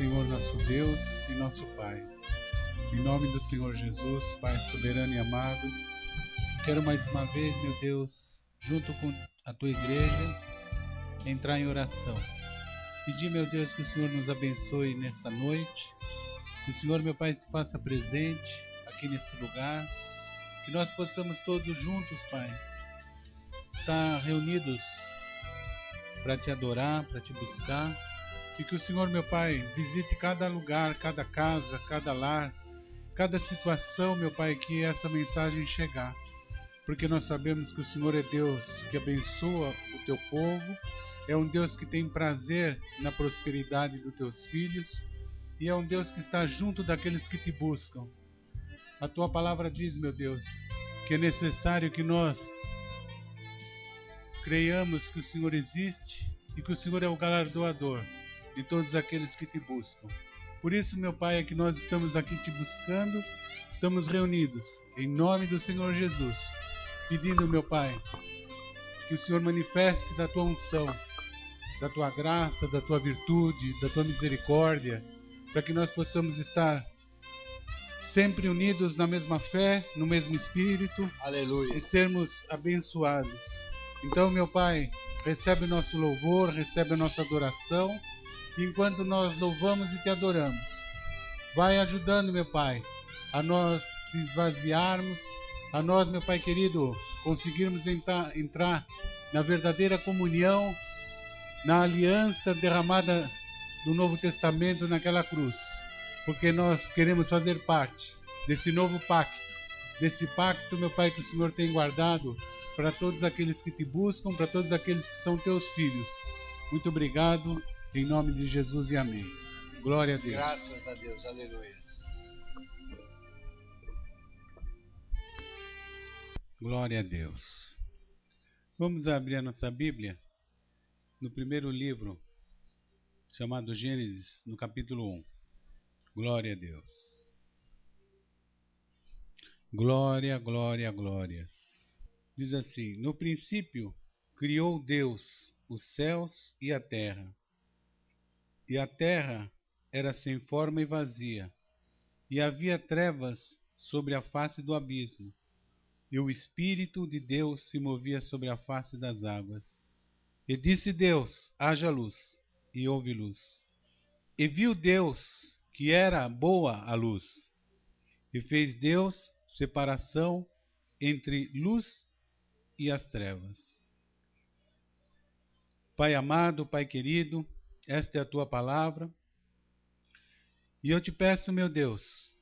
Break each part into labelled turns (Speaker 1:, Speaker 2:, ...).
Speaker 1: Senhor, nosso Deus e nosso Pai. Em nome do Senhor Jesus, Pai soberano e amado, quero mais uma vez, meu Deus, junto com a Tua igreja, entrar em oração. Pedir, meu Deus, que o Senhor nos abençoe nesta noite, que o Senhor, meu Pai, se faça presente aqui nesse lugar, que nós possamos todos juntos, Pai, estar reunidos para Te adorar, para Te buscar, e que o Senhor, meu Pai, visite cada lugar, cada casa, cada lar, cada situação, meu Pai, que essa mensagem chegar, porque nós sabemos que o Senhor é Deus que abençoa o Teu povo, é um Deus que tem prazer na prosperidade dos Teus filhos, e é um Deus que está junto daqueles que Te buscam. A Tua palavra diz, meu Deus, que é necessário que nós creiamos que o Senhor existe e que o Senhor é o galardoador de todos aqueles que Te buscam. Por isso, meu Pai, é que nós estamos aqui Te buscando, estamos reunidos em nome do Senhor Jesus, pedindo, meu Pai, que o Senhor manifeste da Tua unção, da Tua graça, da Tua virtude, da Tua misericórdia, para que nós possamos estar sempre unidos na mesma fé, no mesmo Espírito. Aleluia. E sermos abençoados. Então, meu Pai, recebe o nosso louvor, recebe a nossa adoração, e enquanto nós louvamos e Te adoramos, vai ajudando, meu Pai, a nós se esvaziarmos, a nós, meu Pai querido, conseguirmos entrar na verdadeira comunhão, na aliança derramada do Novo Testamento naquela cruz, porque nós queremos fazer parte desse novo pacto, desse pacto, meu Pai, que o Senhor tem guardado para todos aqueles que Te buscam, para todos aqueles que são Teus filhos. Muito obrigado, em nome de Jesus e amém. Glória a Deus.
Speaker 2: Graças a Deus, aleluia.
Speaker 1: Glória a Deus. Vamos abrir a nossa Bíblia no primeiro livro, chamado Gênesis, no capítulo 1. Glória a Deus. Glória, glória, glórias. Diz assim: no princípio criou Deus os céus e a terra era sem forma e vazia, e havia trevas sobre a face do abismo, e o Espírito de Deus se movia sobre a face das águas. E disse Deus: haja luz, e houve luz. E viu Deus que era boa a luz, e fez Deus separação entre luz e as trevas. Pai amado, Pai querido, esta é a Tua palavra, e eu Te peço, meu Deus,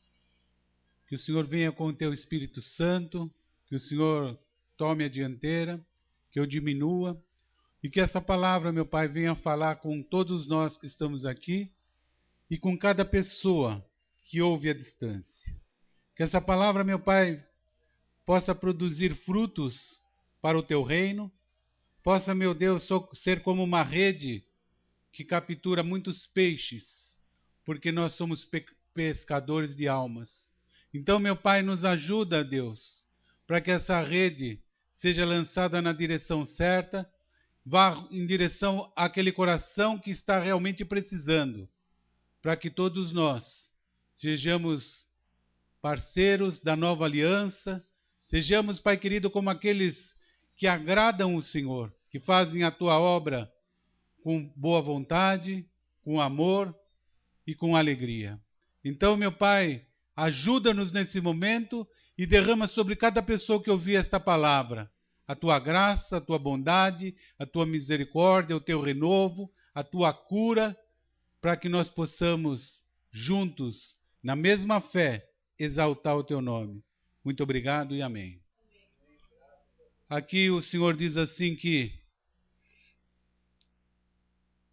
Speaker 1: que o Senhor venha com o Teu Espírito Santo, que o Senhor tome a dianteira, que eu diminua, e que essa palavra, meu Pai, venha falar com todos nós que estamos aqui e com cada pessoa que ouve à distância. Que essa palavra, meu Pai, possa produzir frutos para o Teu reino, possa, meu Deus, ser como uma rede que captura muitos peixes, porque nós somos pescadores de almas. Então, meu Pai, nos ajuda, Deus, para que essa rede seja lançada na direção certa, vá em direção àquele coração que está realmente precisando, para que todos nós sejamos parceiros da nova aliança, sejamos, Pai querido, como aqueles que agradam o Senhor, que fazem a Tua obra com boa vontade, com amor e com alegria. Então, meu Pai, ajuda-nos nesse momento e derrama sobre cada pessoa que ouvir esta palavra a Tua graça, a Tua bondade, a Tua misericórdia, o Teu renovo, a Tua cura, para que nós possamos, juntos, na mesma fé, exaltar o Teu nome. Muito obrigado e amém. Aqui o Senhor diz assim que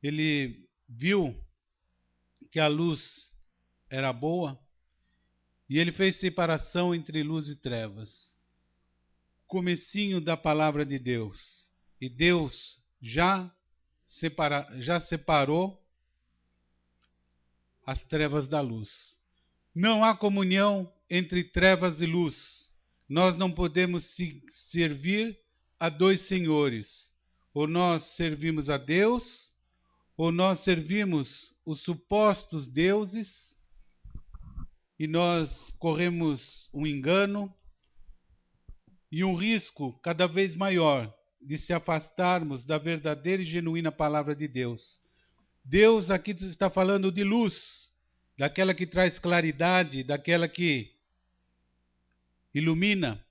Speaker 1: Ele viu que a luz era boa e Ele fez separação entre luz e trevas. Comecinho da palavra de Deus. E Deus já separou as trevas da luz. Não há comunhão entre trevas e luz. Nós não podemos servir a dois senhores. Ou nós servimos a Deus, ou nós servimos os supostos deuses e nós corremos um engano e um risco cada vez maior de se afastarmos da verdadeira e genuína palavra de Deus. Deus aqui está falando de luz, daquela que traz claridade, daquela que ilumina.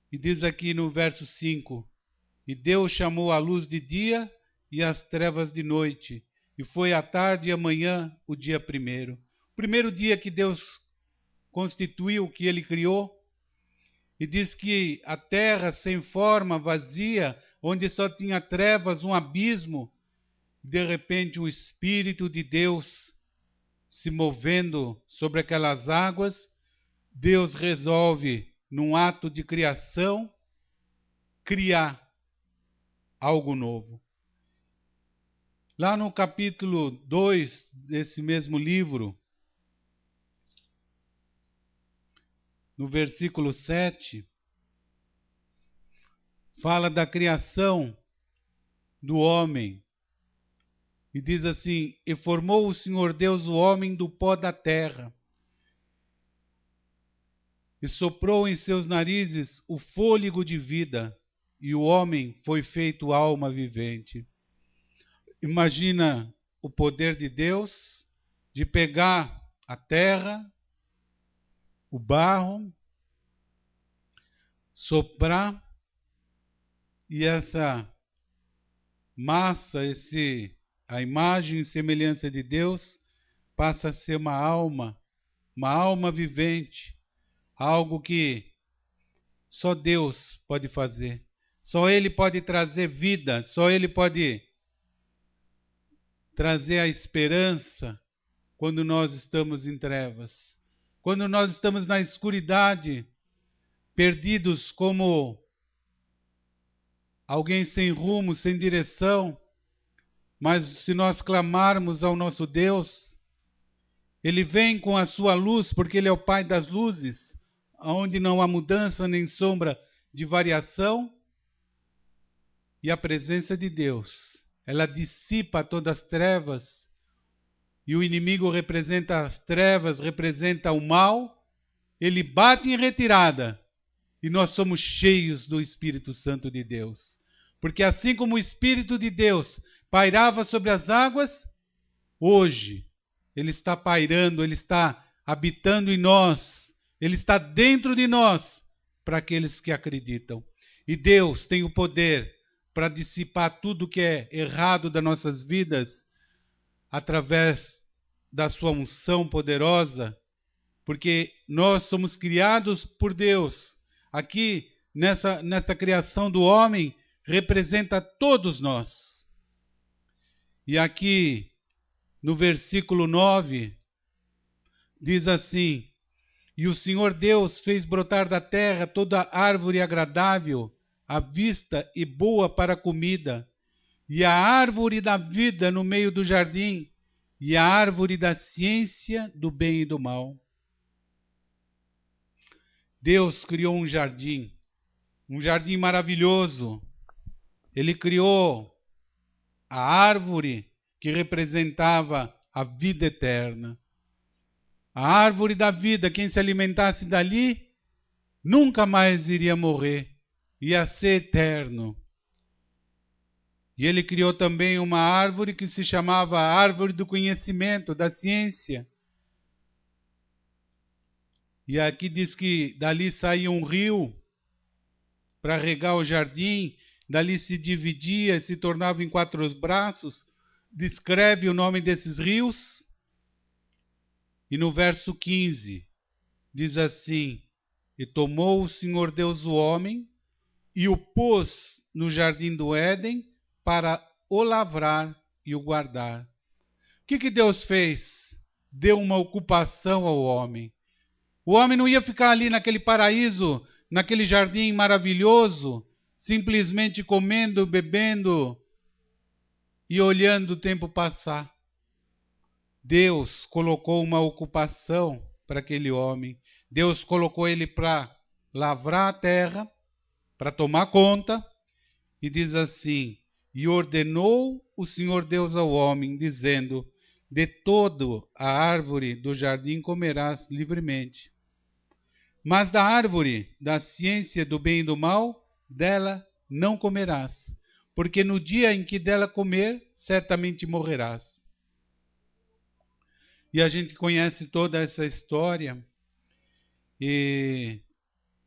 Speaker 1: E diz aqui no verso 5, e Deus chamou a luz de dia e as trevas de noite, e foi a tarde e a manhã o dia primeiro. O primeiro dia que Deus constituiu, que Ele criou, e diz que a terra sem forma, vazia, onde só tinha trevas, um abismo, de repente o Espírito de Deus se movendo sobre aquelas águas, Deus resolve, num ato de criação, criar algo novo. Lá no capítulo 2 desse mesmo livro, no versículo 7, fala da criação do homem. E diz assim, e formou o Senhor Deus o homem do pó da terra, e soprou em seus narizes o fôlego de vida, e o homem foi feito alma vivente. Imagina o poder de Deus de pegar a terra, o barro, soprar, e essa massa, a imagem e semelhança de Deus, passa a ser uma alma vivente, algo que só Deus pode fazer. Só Ele pode trazer vida, só Ele pode trazer a esperança quando nós estamos em trevas. Quando nós estamos na escuridade, perdidos como alguém sem rumo, sem direção, mas se nós clamarmos ao nosso Deus, Ele vem com a sua luz, porque Ele é o Pai das luzes, onde não há mudança nem sombra de variação, e a presença de Deus, ela dissipa todas as trevas, e o inimigo representa as trevas, representa o mal, ele bate em retirada, e nós somos cheios do Espírito Santo de Deus. Porque assim como o Espírito de Deus pairava sobre as águas, hoje Ele está pairando, Ele está habitando em nós, Ele está dentro de nós, para aqueles que acreditam. E Deus tem o poder para dissipar tudo que é errado das nossas vidas, através da sua unção poderosa, porque nós somos criados por Deus. Aqui, nessa criação do homem, representa todos nós. E aqui, no versículo 9, diz assim, e o Senhor Deus fez brotar da terra toda árvore agradável à vista e boa para a comida, e a árvore da vida no meio do jardim, e a árvore da ciência do bem e do mal. Deus criou um jardim maravilhoso. Ele criou a árvore que representava a vida eterna. A árvore da vida, quem se alimentasse dali, nunca mais iria morrer, ia ser eterno. E ele criou também uma árvore que se chamava árvore do conhecimento, da ciência. E aqui diz que dali saía um rio para regar o jardim, dali se dividia, se tornava em 4 braços. Descreve o nome desses rios. E no verso 15, diz assim, e tomou o Senhor Deus o homem, e o pôs no jardim do Éden, para o lavrar e o guardar. O que Deus fez? Deu uma ocupação ao homem. O homem não ia ficar ali naquele paraíso, naquele jardim maravilhoso, simplesmente comendo, bebendo e olhando o tempo passar. Deus colocou uma ocupação para aquele homem. Deus colocou ele para lavrar a terra, para tomar conta, e diz assim, E ordenou o Senhor Deus ao homem, dizendo: de toda a árvore do jardim comerás livremente. Mas da árvore da ciência do bem e do mal, dela não comerás, porque no dia em que dela comer, certamente morrerás. E a gente conhece toda essa história. E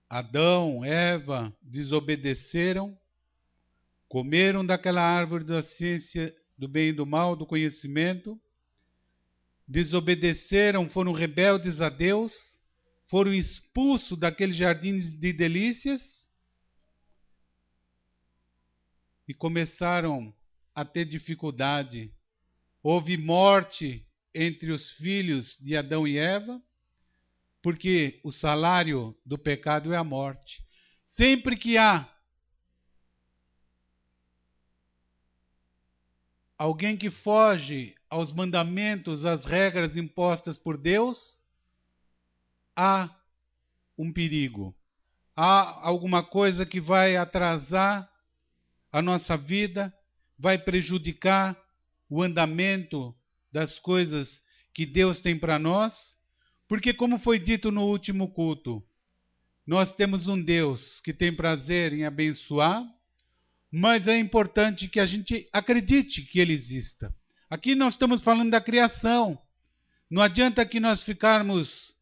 Speaker 1: Adão, Eva desobedeceram, comeram daquela árvore da ciência do bem e do mal, do conhecimento, desobedeceram, foram rebeldes a Deus, foram expulsos daquele jardim de delícias e começaram a ter dificuldade. Houve morte entre os filhos de Adão e Eva, porque o salário do pecado é a morte. Sempre que há alguém que foge aos mandamentos, às regras impostas por Deus, há um perigo. Há alguma coisa que vai atrasar a nossa vida, vai prejudicar o andamento das coisas que Deus tem para nós. Porque, como foi dito no último culto, nós temos um Deus que tem prazer em abençoar, mas é importante que a gente acredite que Ele exista. Aqui nós estamos falando da criação. Não adianta que nós ficarmos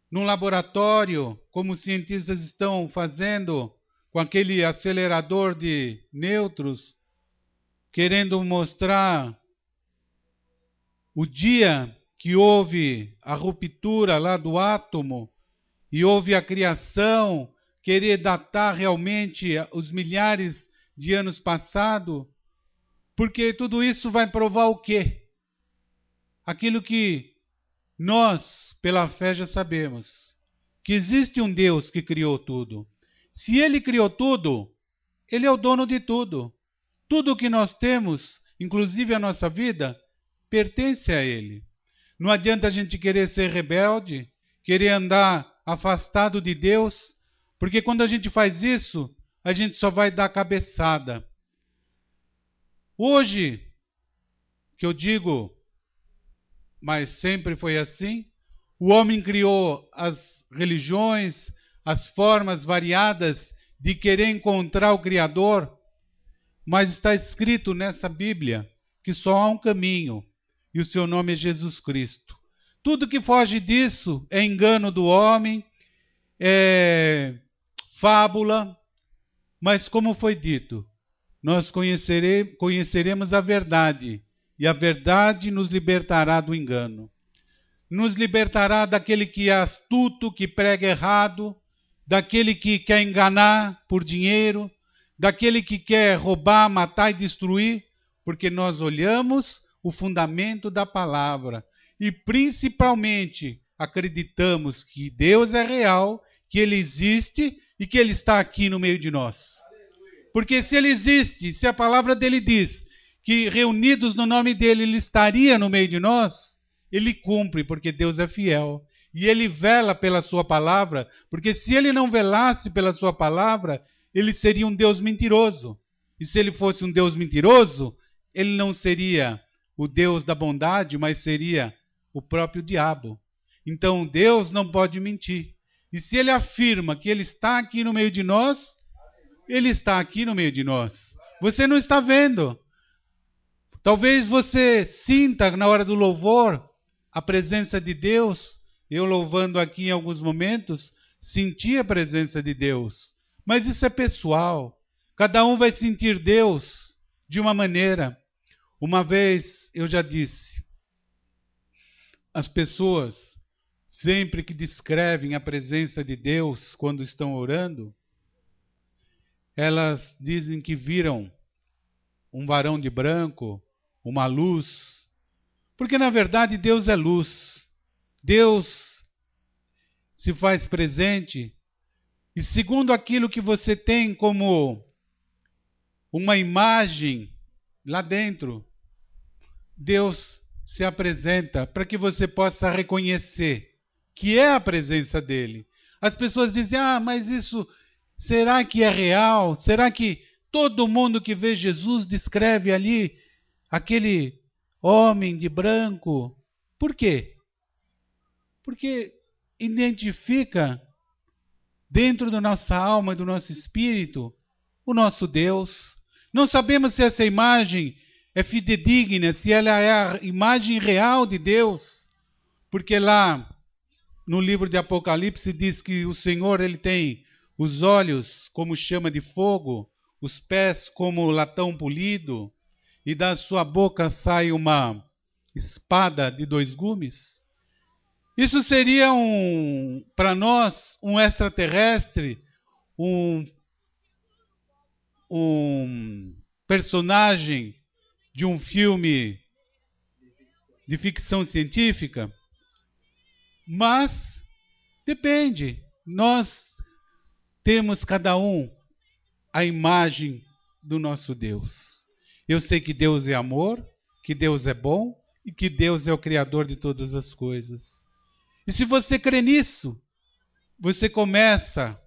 Speaker 1: num laboratório, como os cientistas estão fazendo, com aquele acelerador de nêutrons, querendo mostrar o dia que houve a ruptura lá do átomo e houve a criação, querer datar realmente os milhares de anos passados, porque tudo isso vai provar o quê? Aquilo que nós, pela fé, já sabemos, que existe um Deus que criou tudo. Se Ele criou tudo, Ele é o dono de tudo. Tudo o que nós temos, inclusive a nossa vida, pertence a Ele. Não adianta a gente querer ser rebelde, querer andar afastado de Deus, porque quando a gente faz isso, a gente só vai dar cabeçada. Hoje, que eu digo, mas sempre foi assim, o homem criou as religiões, as formas variadas de querer encontrar o Criador, mas está escrito nessa Bíblia que só há um caminho, e o seu nome é Jesus Cristo. Tudo que foge disso é engano do homem, é fábula, mas como foi dito, nós conheceremos a verdade, e a verdade nos libertará do engano. Nos libertará daquele que é astuto, que prega errado, daquele que quer enganar por dinheiro, daquele que quer roubar, matar e destruir, porque nós olhamos o fundamento da palavra e principalmente acreditamos que Deus é real, que Ele existe e que Ele está aqui no meio de nós. Porque se Ele existe, se a palavra dele diz que reunidos no nome dele Ele estaria no meio de nós, Ele cumpre, porque Deus é fiel. E Ele vela pela sua palavra, porque se Ele não velasse pela sua palavra, Ele seria um Deus mentiroso. E se Ele fosse um Deus mentiroso, Ele não seria o Deus da bondade, mas seria o próprio diabo. Então Deus não pode mentir. E se Ele afirma que Ele está aqui no meio de nós, Ele está aqui no meio de nós. Você não está vendo. Talvez você sinta na hora do louvor a presença de Deus. Eu louvando aqui em alguns momentos, senti a presença de Deus. Mas isso é pessoal. Cada um vai sentir Deus de uma maneira. Uma vez eu já disse, as pessoas, sempre que descrevem a presença de Deus quando estão orando, elas dizem que viram um varão de branco, uma luz, porque na verdade Deus é luz. Deus se faz presente e segundo aquilo que você tem como uma imagem lá dentro, Deus se apresenta para que você possa reconhecer que é a presença dele. As pessoas dizem, mas isso, será que é real? Será que Todo mundo que vê Jesus descreve ali aquele homem de branco. Por quê? Porque identifica dentro da nossa alma e do nosso espírito o nosso Deus. Não sabemos se essa imagem é fidedigna, se ela é a imagem real de Deus, porque lá no livro de Apocalipse diz que o Senhor ele tem os olhos como chama de fogo, os pés como latão polido, e da sua boca sai uma espada de 2 gumes. Isso seria para nós um extraterrestre, um personagem de um filme de ficção científica? Mas depende. Nós temos cada um a imagem do nosso Deus. Eu sei que Deus é amor, que Deus é bom e que Deus é o Criador de todas as coisas. E se você crê nisso, você começa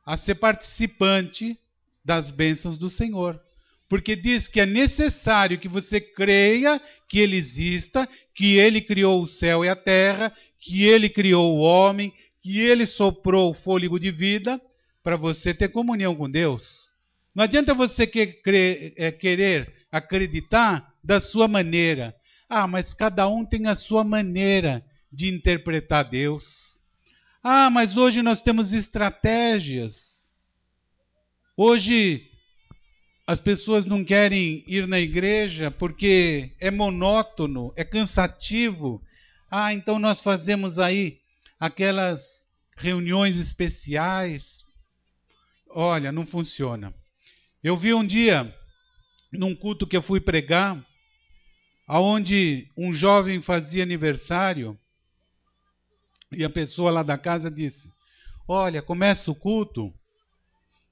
Speaker 1: a ser participante das bênçãos do Senhor. Porque diz que é necessário que você creia que Ele exista, que Ele criou o céu e a terra, que Ele criou o homem, que Ele soprou o fôlego de vida para você ter comunhão com Deus. Não adianta você querer acreditar da sua maneira. Ah, mas cada um tem a sua maneira de interpretar Deus. Ah, mas hoje nós temos estratégias. Hoje as pessoas não querem ir na igreja porque é monótono, é cansativo. Ah, então nós fazemos aí aquelas reuniões especiais. Olha, não funciona. Eu vi um dia, num culto que eu fui pregar, aonde um jovem fazia aniversário, e a pessoa lá da casa disse: olha, começa o culto,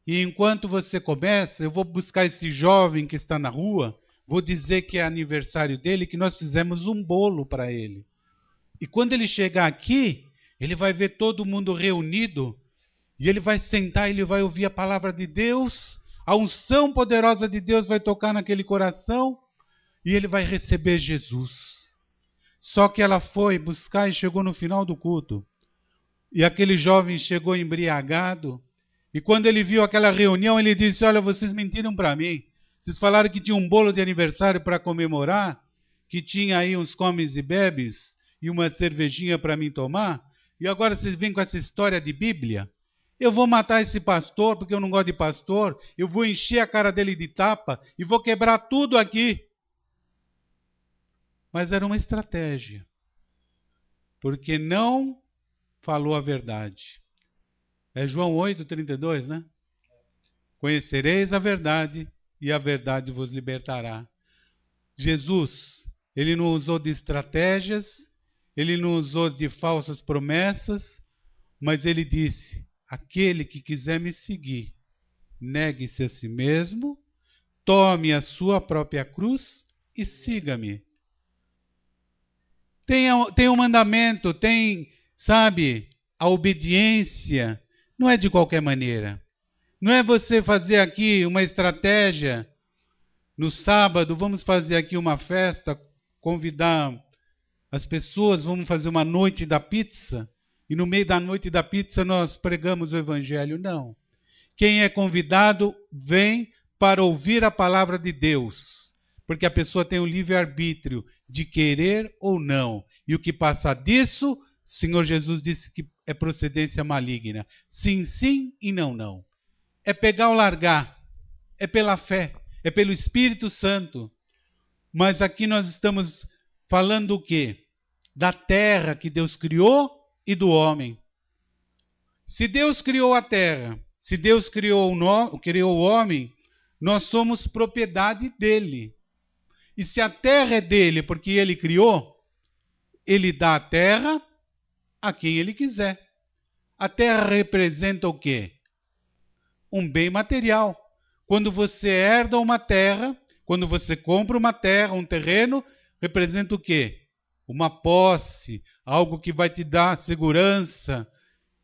Speaker 1: e enquanto você começa, eu vou buscar esse jovem que está na rua, vou dizer que é aniversário dele, que nós fizemos um bolo para ele. E quando ele chegar aqui, ele vai ver todo mundo reunido, e ele vai sentar, ele vai ouvir a palavra de Deus, a unção poderosa de Deus vai tocar naquele coração, e ele vai receber Jesus. Só que ela foi buscar e chegou no final do culto. E aquele jovem chegou embriagado. E quando ele viu aquela reunião, ele disse: olha, vocês mentiram para mim. Vocês falaram que tinha um bolo de aniversário para comemorar, que tinha aí uns comes e bebes e uma cervejinha para mim tomar. E agora vocês vêm com essa história de Bíblia. Eu vou matar esse pastor, porque eu não gosto de pastor. Eu vou encher a cara dele de tapa e vou quebrar tudo aqui. Mas era uma estratégia, porque não falou a verdade. É João 8,32, né? Conhecereis a verdade e a verdade vos libertará. Jesus, ele não usou de estratégias, ele não usou de falsas promessas, mas ele disse: aquele que quiser me seguir, negue-se a si mesmo, tome a sua própria cruz e siga-me. Tem um mandamento, tem, sabe, a obediência. Não é de qualquer maneira. Não é você fazer aqui uma estratégia. No sábado, vamos fazer aqui uma festa, convidar as pessoas, vamos fazer uma noite da pizza. E no meio da noite da pizza nós pregamos o evangelho. Não. Quem é convidado vem para ouvir a palavra de Deus. Porque a pessoa tem o livre-arbítrio de querer ou não. E o que passa disso, o Senhor Jesus disse que é procedência maligna. Sim, sim e não, não. É pegar ou largar. É pela fé. É pelo Espírito Santo. Mas aqui nós estamos falando o quê? Da terra que Deus criou e do homem. Se Deus criou a terra, se Deus criou o homem, nós somos propriedade dele. E se a terra é dele porque ele criou, ele dá a terra a quem ele quiser. A terra representa o quê? Um bem material. Quando você herda uma terra, quando você compra uma terra, um terreno, representa o quê? Uma posse, algo que vai te dar segurança.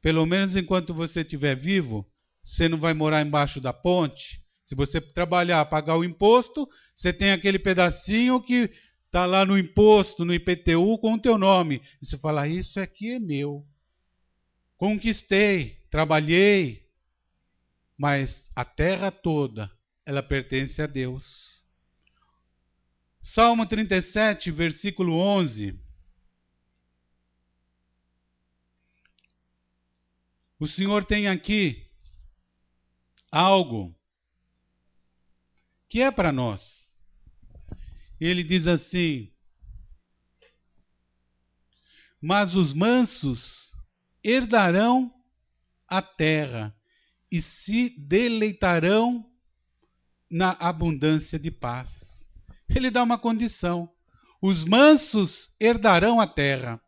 Speaker 1: Pelo menos enquanto você estiver vivo, você não vai morar embaixo da ponte, Se você trabalhar, pagar o imposto, você tem aquele pedacinho que está lá no imposto, no IPTU, com o teu nome. E você fala, isso aqui é meu. Conquistei, trabalhei, mas a terra toda, ela pertence a Deus. Salmo 37, versículo 11. O Senhor tem aqui algo que é para nós. Ele diz assim: mas os mansos herdarão a terra e se deleitarão na abundância de paz. Ele dá uma condição: os mansos herdarão a terra.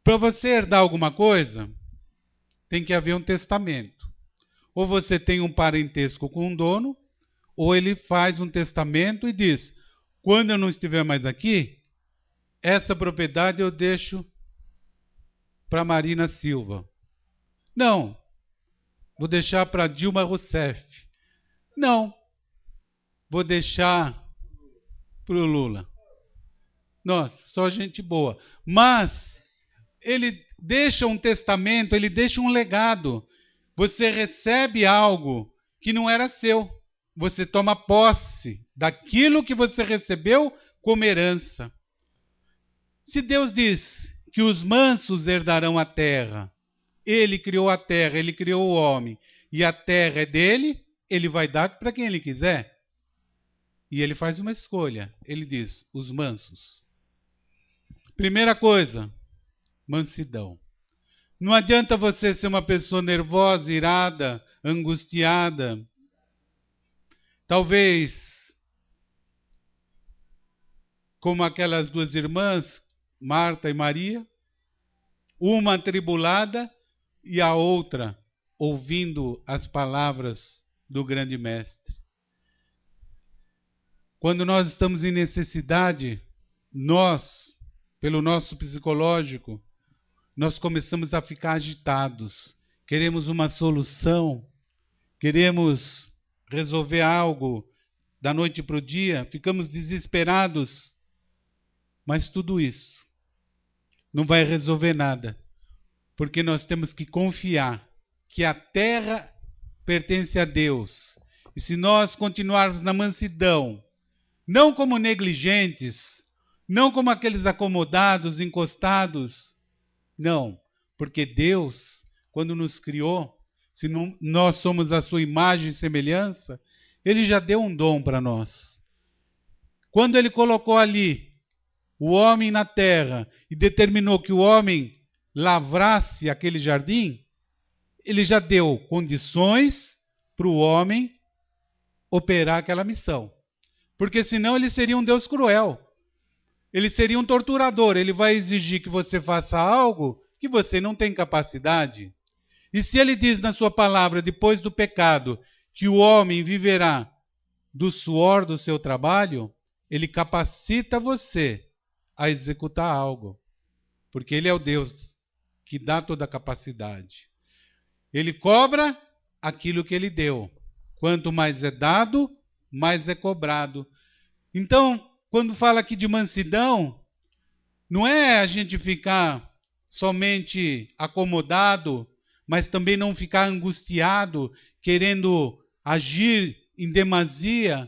Speaker 1: Para você herdar alguma coisa, tem que haver um testamento. Ou você tem um parentesco com um dono, ou ele faz um testamento e diz: quando eu não estiver mais aqui, essa propriedade eu deixo para Marina Silva. Não, vou deixar para Dilma Rousseff. Não, vou deixar para o Lula. Nossa, só gente boa. Mas ele deixa um testamento, ele deixa um legado. Você recebe algo que não era seu. Você toma posse daquilo que você recebeu como herança. Se Deus diz que os mansos herdarão a terra, Ele criou a terra, Ele criou o homem, e a terra é dele, Ele vai dar para quem Ele quiser. E Ele faz uma escolha. Ele diz, os mansos. Primeira coisa, mansidão. Não adianta você ser uma pessoa nervosa, irada, angustiada. Talvez, como aquelas duas irmãs, Marta e Maria, uma atribulada e a outra ouvindo as palavras do grande mestre. Quando nós estamos em necessidade, nós, pelo nosso psicológico, nós começamos a ficar agitados, queremos uma solução, queremos resolver algo da noite para o dia, ficamos desesperados. Mas tudo isso não vai resolver nada, porque nós temos que confiar que a terra pertence a Deus. E se nós continuarmos na mansidão, não como negligentes, não como aqueles acomodados, encostados, não, porque Deus, quando nos criou, se não, nós somos a sua imagem e semelhança, Ele já deu um dom para nós. Quando Ele colocou ali o homem na terra e determinou que o homem lavrasse aquele jardim, Ele já deu condições para o homem operar aquela missão. Porque senão ele seria um Deus cruel. Ele seria um torturador. Ele vai exigir que você faça algo que você não tem capacidade. E se ele diz na sua palavra, depois do pecado, que o homem viverá do suor do seu trabalho, ele capacita você a executar algo. Porque ele é o Deus que dá toda a capacidade. Ele cobra aquilo que ele deu. Quanto mais é dado, mais é cobrado. Então, quando fala aqui de mansidão, não é a gente ficar somente acomodado, mas também não ficar angustiado, querendo agir em demasia,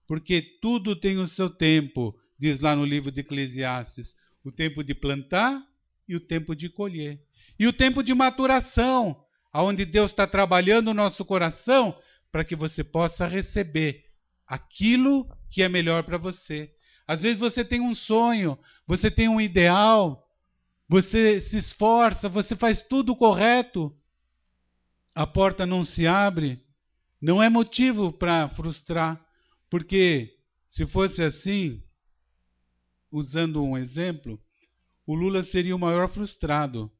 Speaker 1: porque tudo tem o seu tempo, diz lá no livro de Eclesiastes, o tempo de plantar e o tempo de colher. E o tempo de maturação, onde Deus está trabalhando o nosso coração para que você possa receber aquilo que é melhor para você. Às vezes você tem um sonho, você tem um ideal, você se esforça, você faz tudo correto, a porta não se abre, não é motivo para frustrar, porque se fosse assim, usando um exemplo, o Lula seria o maior frustrado,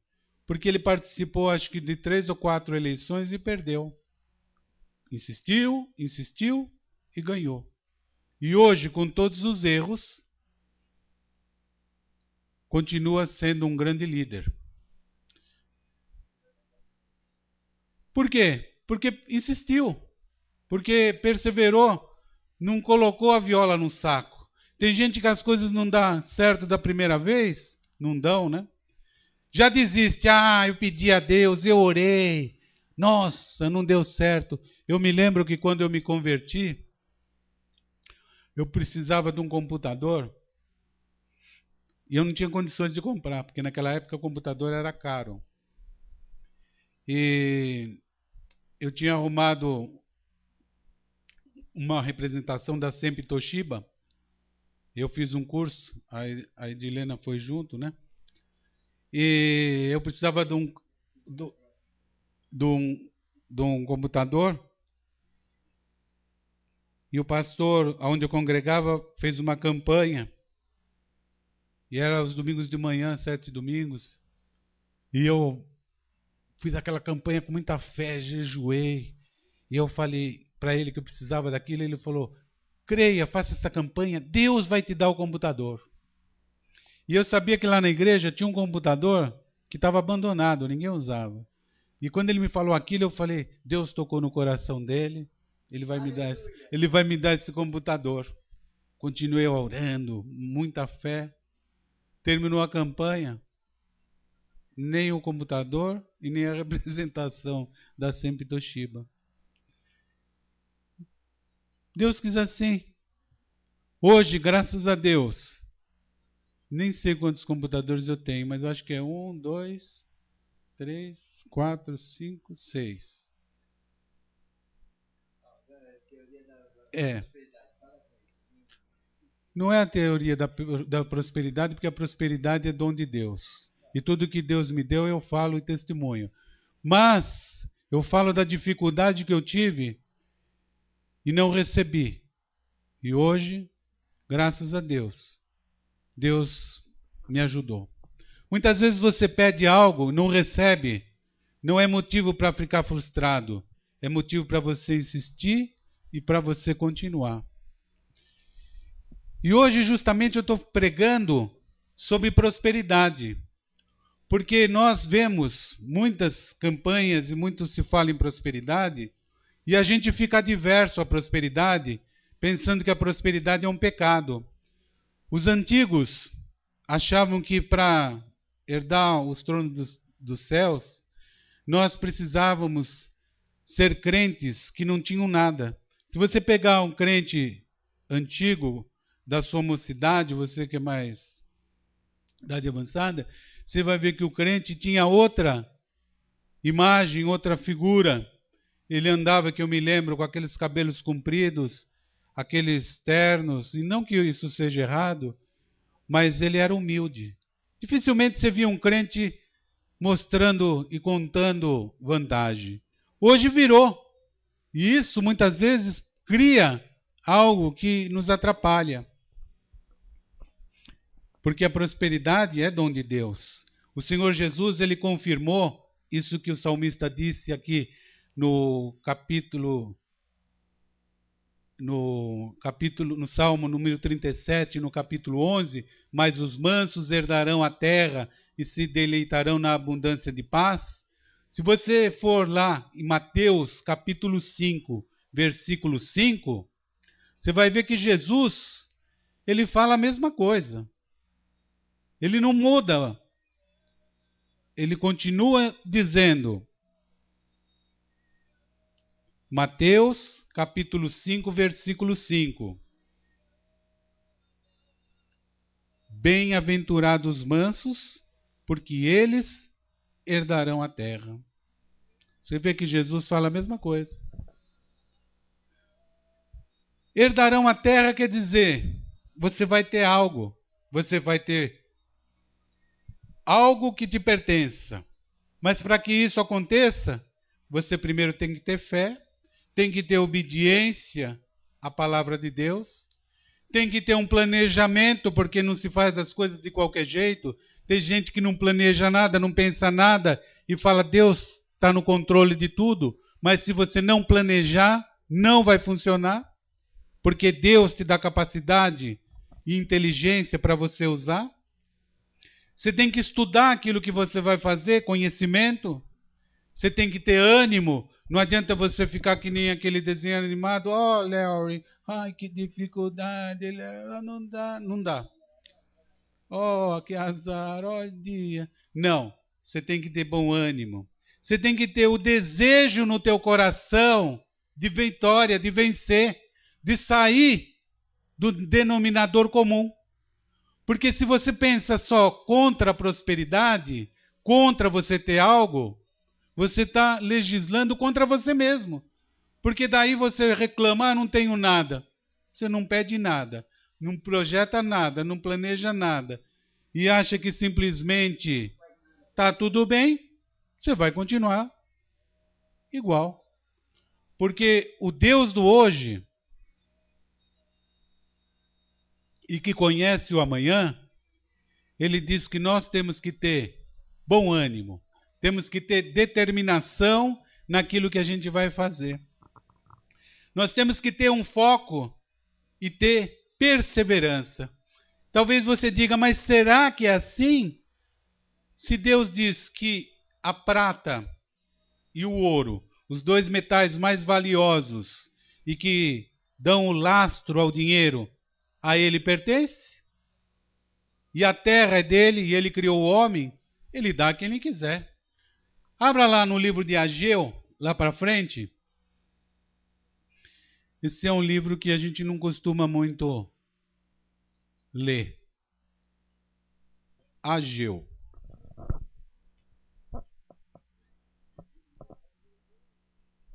Speaker 1: porque ele participou, acho que de 3 ou 4 eleições e perdeu. Insistiu, insistiu e ganhou. E hoje, com todos os erros, continua sendo um grande líder. Por quê? Porque insistiu. porque perseverou, não colocou a viola no saco. Tem gente que as coisas não dão certo da primeira vez, não dão, né? Já desiste. Eu pedi a Deus, eu orei. Nossa, não deu certo. Eu me lembro que quando eu me converti, eu precisava de um computador e eu não tinha condições de comprar, porque naquela época o computador era caro. E eu tinha arrumado uma representação da Sempre Toshiba. Eu fiz um curso, a Edilena foi junto, né? E eu precisava de um computador. E o pastor, onde eu congregava, fez uma campanha. E era os domingos de manhã, 7 domingos. E eu fiz aquela campanha com muita fé, jejuei. E eu falei para ele que eu precisava daquilo. E ele falou, creia, faça essa campanha, Deus vai te dar o computador. E eu sabia que lá na igreja tinha um computador que estava abandonado, ninguém usava. E quando ele me falou aquilo, eu falei, Deus tocou no coração dele. Ele vai me dar esse computador. Continuei orando, muita fé. Terminou a campanha. Nem o computador e nem a representação da Sempre Toshiba. Deus quis assim. Hoje, graças a Deus, nem sei quantos computadores eu tenho, mas eu acho que é 1, 2, 3, 4, 5, 6. Não é a teoria da prosperidade, porque a prosperidade é dom de Deus. E tudo que Deus me deu, eu falo e testemunho. Mas eu falo da dificuldade que eu tive e não recebi. E hoje, graças a Deus, Deus me ajudou. Muitas vezes você pede algo, não recebe, não é motivo para ficar frustrado. É motivo para você insistir e para você continuar. E hoje, justamente, eu estou pregando sobre prosperidade. Porque nós vemos muitas campanhas e muito se fala em prosperidade, e a gente fica adverso à prosperidade, pensando que a prosperidade é um pecado. Os antigos achavam que para herdar os tronos dos céus, nós precisávamos ser crentes que não tinham nada. Se você pegar um crente antigo da sua mocidade, você que é mais idade avançada, você vai ver que o crente tinha outra imagem, outra figura. Ele andava, que eu me lembro, com aqueles cabelos compridos, aqueles ternos, e não que isso seja errado, mas ele era humilde. Dificilmente você via um crente mostrando e contando vantagem. Hoje virou. E isso muitas vezes cria algo que nos atrapalha. Porque a prosperidade é dom de Deus. O Senhor Jesus, ele confirmou isso que o salmista disse aqui no Salmo número 37, no capítulo 11, mas os mansos herdarão a terra e se deleitarão na abundância de paz. Se você for lá em Mateus capítulo 5, versículo 5, você vai ver que Jesus, ele fala a mesma coisa. Ele não muda. Ele continua dizendo. Mateus, capítulo 5, versículo 5. Bem-aventurados os mansos, porque eles herdarão a terra. Você vê que Jesus fala a mesma coisa. Herdarão a terra quer dizer, você vai ter algo. Você vai ter algo que te pertença. Mas para que isso aconteça, você primeiro tem que ter fé, tem que ter obediência à palavra de Deus, tem que ter um planejamento, porque não se faz as coisas de qualquer jeito. Tem gente que não planeja nada, não pensa nada e fala, Deus está no controle de tudo. Mas se você não planejar, não vai funcionar, porque Deus te dá capacidade e inteligência para você usar. Você tem que estudar aquilo que você vai fazer, conhecimento. Você tem que ter ânimo Não adianta você ficar que nem aquele desenho animado. Oh, Larry, ai, que dificuldade. Não dá, não dá. Oh, que azar, oh, dia. Não, você tem que ter bom ânimo. Você tem que ter o desejo no teu coração de vitória, de vencer, de sair do denominador comum. Porque se você pensa só contra a prosperidade, contra você ter algo, você está legislando contra você mesmo. Porque daí você reclama, não tenho nada. Você não pede nada, não projeta nada, não planeja nada. E acha que simplesmente está tudo bem, você vai continuar igual. Porque o Deus do hoje, e que conhece o amanhã, ele diz que nós temos que ter bom ânimo, temos que ter determinação naquilo que a gente vai fazer. Nós temos que ter um foco e ter perseverança. Talvez você diga, mas será que é assim? Se Deus diz que a prata e o ouro, os dois metais mais valiosos e que dão o lastro ao dinheiro, a ele pertence? E a terra é dele e ele criou o homem, ele dá a quem ele quiser. Abra lá no livro de Ageu, lá para frente. Esse é um livro que a gente não costuma muito ler. Ageu.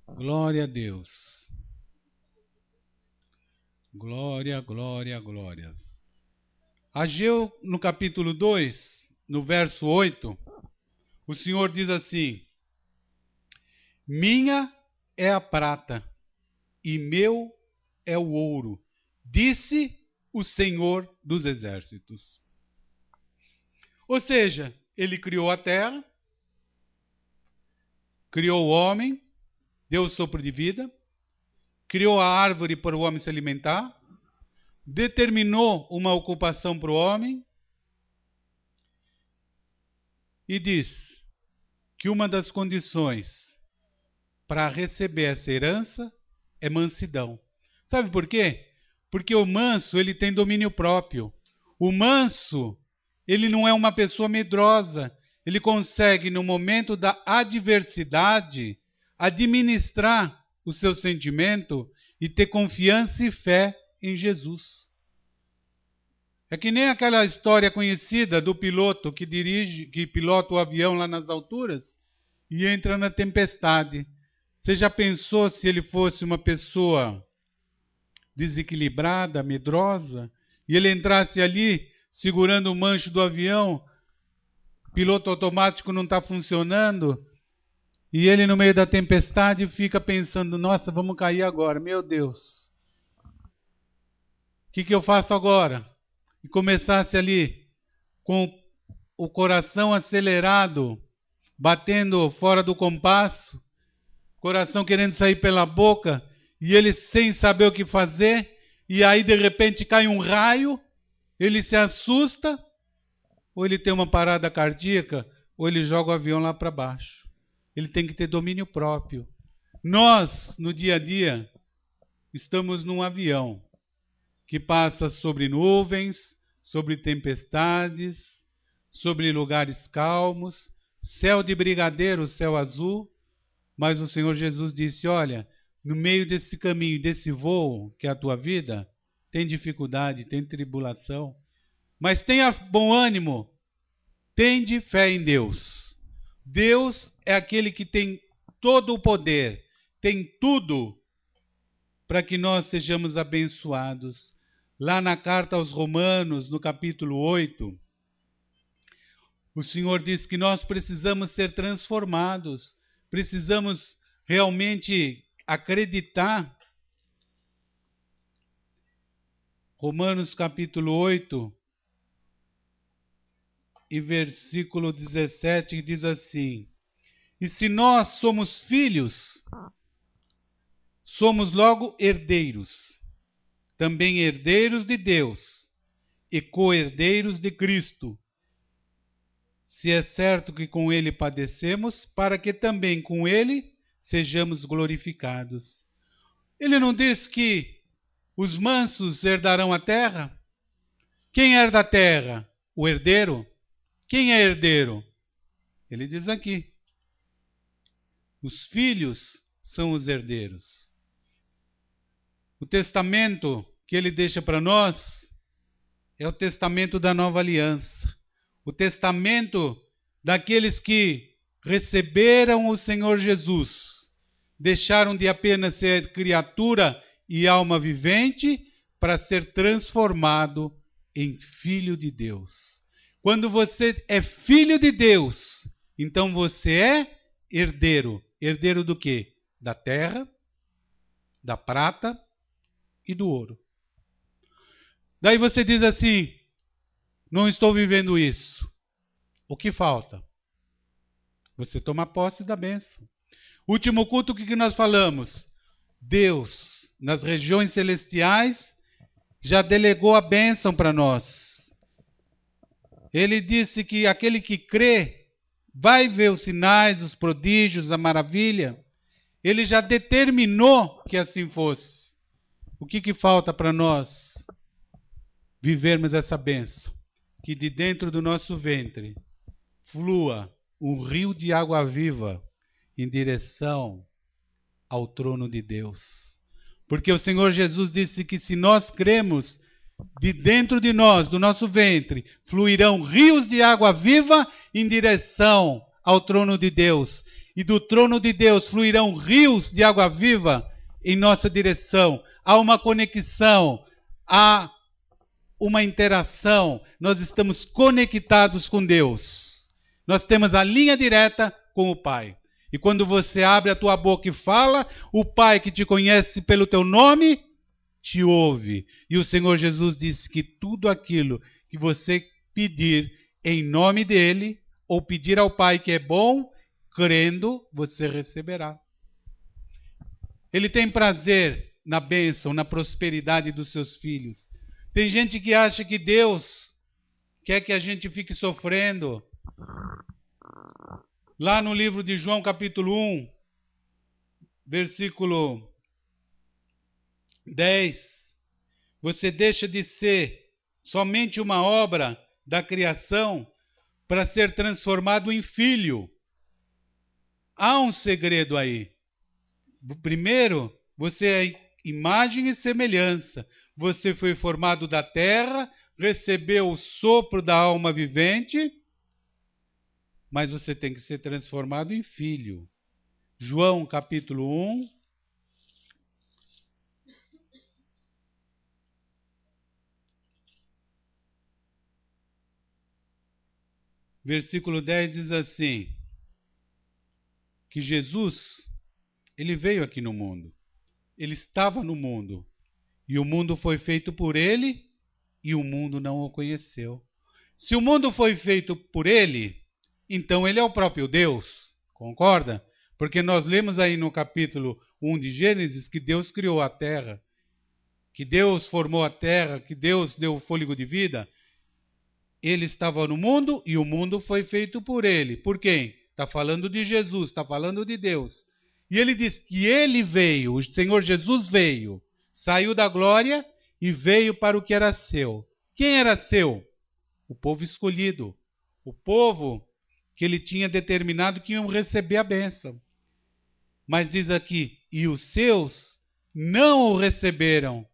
Speaker 1: Glória a Deus. Glória, glória, glórias. Ageu, no capítulo 2, no verso 8, o Senhor diz assim: minha é a prata e meu é o ouro, disse o Senhor dos exércitos. Ou seja, ele criou a terra, criou o homem, deu o sopro de vida, criou a árvore para o homem se alimentar, determinou uma ocupação para o homem e diz que uma das condições para receber essa herança é mansidão. Sabe por quê? Porque o manso, ele tem domínio próprio. O manso, ele não é uma pessoa medrosa. Ele consegue, no momento da adversidade, administrar o seu sentimento e ter confiança e fé em Jesus. É que nem aquela história conhecida do piloto que pilota o avião lá nas alturas e entra na tempestade. Você já pensou se ele fosse uma pessoa desequilibrada, medrosa, e ele entrasse ali segurando o manche do avião, piloto automático não está funcionando, e ele no meio da tempestade fica pensando, nossa, vamos cair agora, meu Deus. O que eu faço agora? E começasse ali com o coração acelerado, batendo fora do compasso, coração querendo sair pela boca, e ele sem saber o que fazer, e aí de repente cai um raio, ele se assusta, ou ele tem uma parada cardíaca, ou ele joga o avião lá para baixo. Ele tem que ter domínio próprio. Nós, no dia a dia, estamos num avião que passa sobre nuvens, sobre tempestades, sobre lugares calmos, céu de brigadeiro, céu azul, mas o Senhor Jesus disse, olha, no meio desse caminho, desse voo, que é a tua vida, tem dificuldade, tem tribulação, mas tenha bom ânimo, tende fé em Deus. Deus é aquele que tem todo o poder, tem tudo para que nós sejamos abençoados. Lá na carta aos Romanos, no capítulo 8, o Senhor diz que nós precisamos ser transformados, precisamos realmente acreditar. Romanos capítulo 8 e versículo 17 diz assim: e se nós somos filhos, somos logo herdeiros, também herdeiros de Deus e co-herdeiros de Cristo, se é certo que com ele padecemos, para que também com ele sejamos glorificados. Ele não diz que os mansos herdarão a terra? Quem herda a terra? O herdeiro? Quem é herdeiro? Ele diz aqui: os filhos são os herdeiros. O testamento que ele deixa para nós é o testamento da nova aliança. O testamento daqueles que receberam o Senhor Jesus, deixaram de apenas ser criatura e alma vivente para ser transformado em filho de Deus. Quando você é filho de Deus, então você é herdeiro. Herdeiro do quê? Da terra, da prata e do ouro. Daí você diz assim: não estou vivendo isso. O que falta? Você toma posse da bênção. Último culto, o que nós falamos? Deus, nas regiões celestiais, já delegou a bênção para nós. Ele disse que aquele que crê vai ver os sinais, os prodígios, a maravilha. Ele já determinou que assim fosse. O que falta para nós vivermos essa bênção? Que de dentro do nosso ventre flua um rio de água viva em direção ao trono de Deus. Porque o Senhor Jesus disse que se nós cremos, de dentro de nós, do nosso ventre, fluirão rios de água viva em direção ao trono de Deus. E do trono de Deus fluirão rios de água viva em nossa direção. Há uma conexão, há uma interação. Nós estamos conectados com Deus. Nós temos a linha direta com o Pai. E quando você abre a tua boca e fala, o Pai que te conhece pelo teu nome te ouve. E o Senhor Jesus disse que tudo aquilo que você pedir em nome dele, ou pedir ao Pai que é bom, crendo, você receberá. Ele tem prazer na bênção, na prosperidade dos seus filhos. Tem gente que acha que Deus quer que a gente fique sofrendo. Lá no livro de João, capítulo 1, versículo 10, você deixa de ser somente uma obra da criação para ser transformado em filho. Há um segredo aí. Primeiro, você é imagem e semelhança. Você foi formado da terra, recebeu o sopro da alma vivente, mas você tem que ser transformado em filho. João capítulo 1. Versículo 10 diz assim, que Jesus, ele veio aqui no mundo. Ele estava no mundo. E o mundo foi feito por ele, e o mundo não o conheceu. Se o mundo foi feito por ele, então ele é o próprio Deus. Concorda? Porque nós lemos aí no capítulo 1 de Gênesis que Deus criou a terra, que Deus formou a terra, que Deus deu o fôlego de vida. Ele estava no mundo e o mundo foi feito por ele. Por quem? Está falando de Jesus, está falando de Deus. E ele diz que ele veio, o Senhor Jesus veio, saiu da glória e veio para o que era seu. Quem era seu? O povo escolhido. O povo que ele tinha determinado que iam receber a bênção. Mas diz aqui, e os seus não o receberam,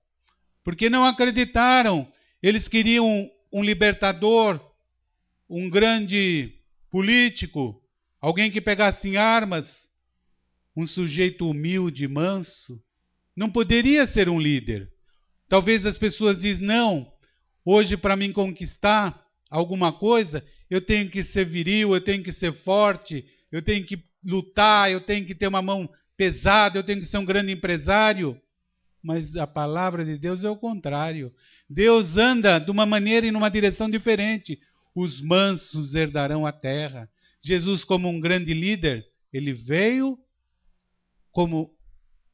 Speaker 1: porque não acreditaram. Eles queriam um libertador, um grande político, alguém que pegasse em armas, um sujeito humilde, manso. Não poderia ser um líder. Talvez as pessoas dizem, não, hoje para mim conquistar alguma coisa, eu tenho que ser viril, eu tenho que ser forte, eu tenho que lutar, eu tenho que ter uma mão pesada, eu tenho que ser um grande empresário. Mas a palavra de Deus é o contrário. Deus anda de uma maneira e numa direção diferente. Os mansos herdarão a terra. Jesus, como um grande líder, ele veio como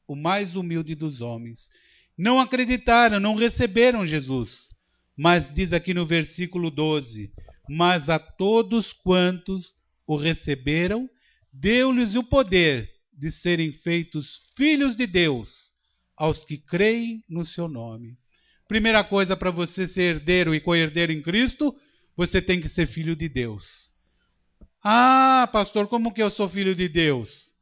Speaker 1: o mais humilde dos homens. Não acreditaram, não receberam Jesus. Mas diz aqui no versículo 12, mas a todos quantos o receberam, deu-lhes o poder de serem feitos filhos de Deus aos que creem no seu nome. Primeira coisa, para você ser herdeiro e co-herdeiro em Cristo, você tem que ser filho de Deus. Ah, pastor, como que eu sou filho de Deus?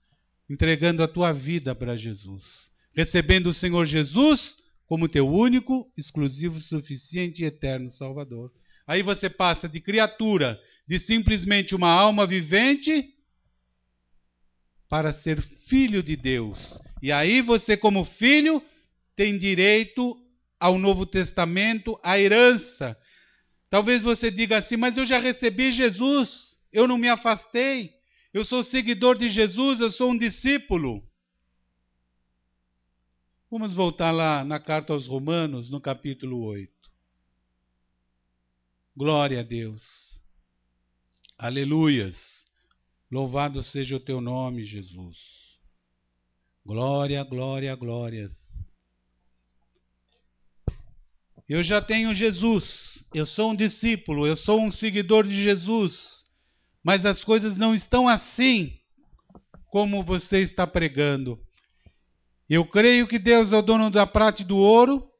Speaker 1: Entregando a tua vida para Jesus. Recebendo o Senhor Jesus como teu único, exclusivo, suficiente e eterno Salvador. Aí você passa de criatura, de simplesmente uma alma vivente, para ser filho de Deus. E aí você, como filho, tem direito ao Novo Testamento, à herança. Talvez você diga assim, mas eu já recebi Jesus, eu não me afastei, eu sou seguidor de Jesus, eu sou um discípulo. Vamos voltar lá na carta aos Romanos, no capítulo 8. Glória a Deus. Aleluias. Louvado seja o teu nome, Jesus. Glória, glória, glórias. Eu já tenho Jesus, eu sou um discípulo, eu sou um seguidor de Jesus, mas as coisas não estão assim como você está pregando. Eu creio que Deus é o dono da prata e do ouro,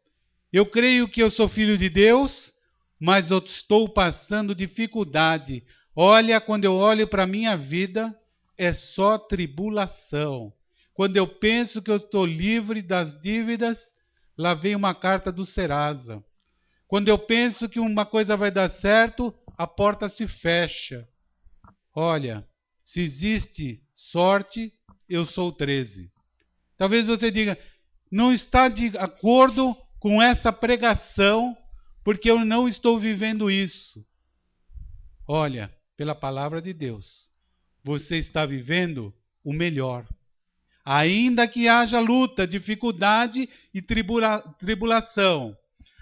Speaker 1: eu creio que eu sou filho de Deus, mas eu estou passando dificuldade. Olha, quando eu olho para a minha vida, é só tribulação. Quando eu penso que eu estou livre das dívidas, lá vem uma carta do Serasa. Quando eu penso que uma coisa vai dar certo, a porta se fecha. Olha, se existe sorte, eu sou 13. Talvez você diga, não está de acordo com essa pregação, porque eu não estou vivendo isso. Olha, pela palavra de Deus, você está vivendo o melhor. Ainda que haja luta, dificuldade e tribulação,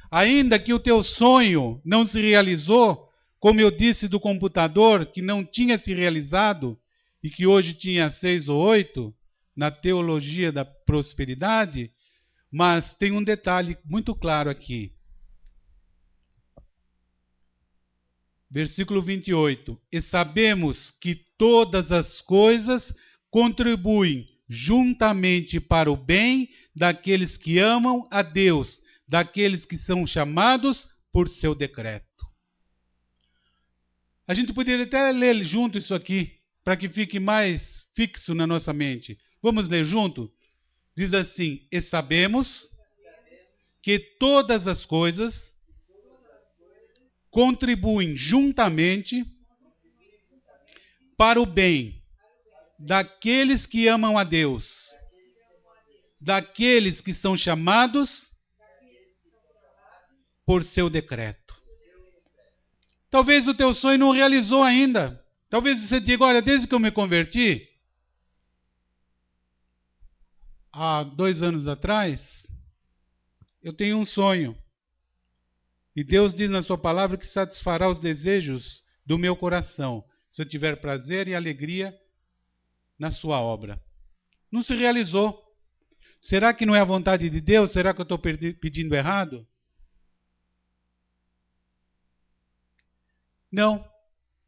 Speaker 1: ainda que o teu sonho não se realizou, como eu disse do computador, que não tinha se realizado e que hoje tinha 6 ou 8, na teologia da prosperidade, mas tem um detalhe muito claro aqui. Versículo 28. E sabemos que todas as coisas contribuem juntamente para o bem daqueles que amam a Deus, daqueles que são chamados por seu decreto. A gente poderia até ler junto isso aqui, para que fique mais fixo na nossa mente. Vamos ler junto? Diz assim, e sabemos que todas as coisas contribuem juntamente para o bem daqueles que amam a Deus, daqueles que são chamados por seu decreto. Talvez o teu sonho não realizou ainda. Talvez você diga, olha, desde que eu me converti, há 2 anos atrás, eu tenho um sonho. E Deus diz na sua palavra que satisfará os desejos do meu coração, se eu tiver prazer e alegria na sua obra. Não se realizou. Será que não é a vontade de Deus? Será que eu estou pedindo errado? Não,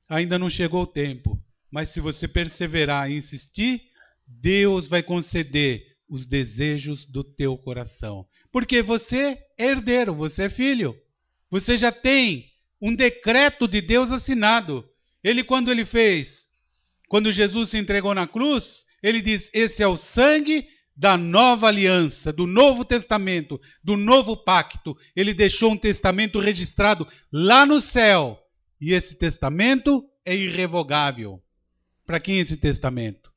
Speaker 1: ainda não chegou o tempo. Mas se você perseverar e insistir, Deus vai conceder os desejos do teu coração. Porque você é herdeiro, você é filho. Você já tem um decreto de Deus assinado. Quando Jesus se entregou na cruz, ele diz, esse é o sangue da nova aliança, do novo testamento, do novo pacto. Ele deixou um testamento registrado lá no céu. E esse testamento é irrevogável. Para quem é esse testamento?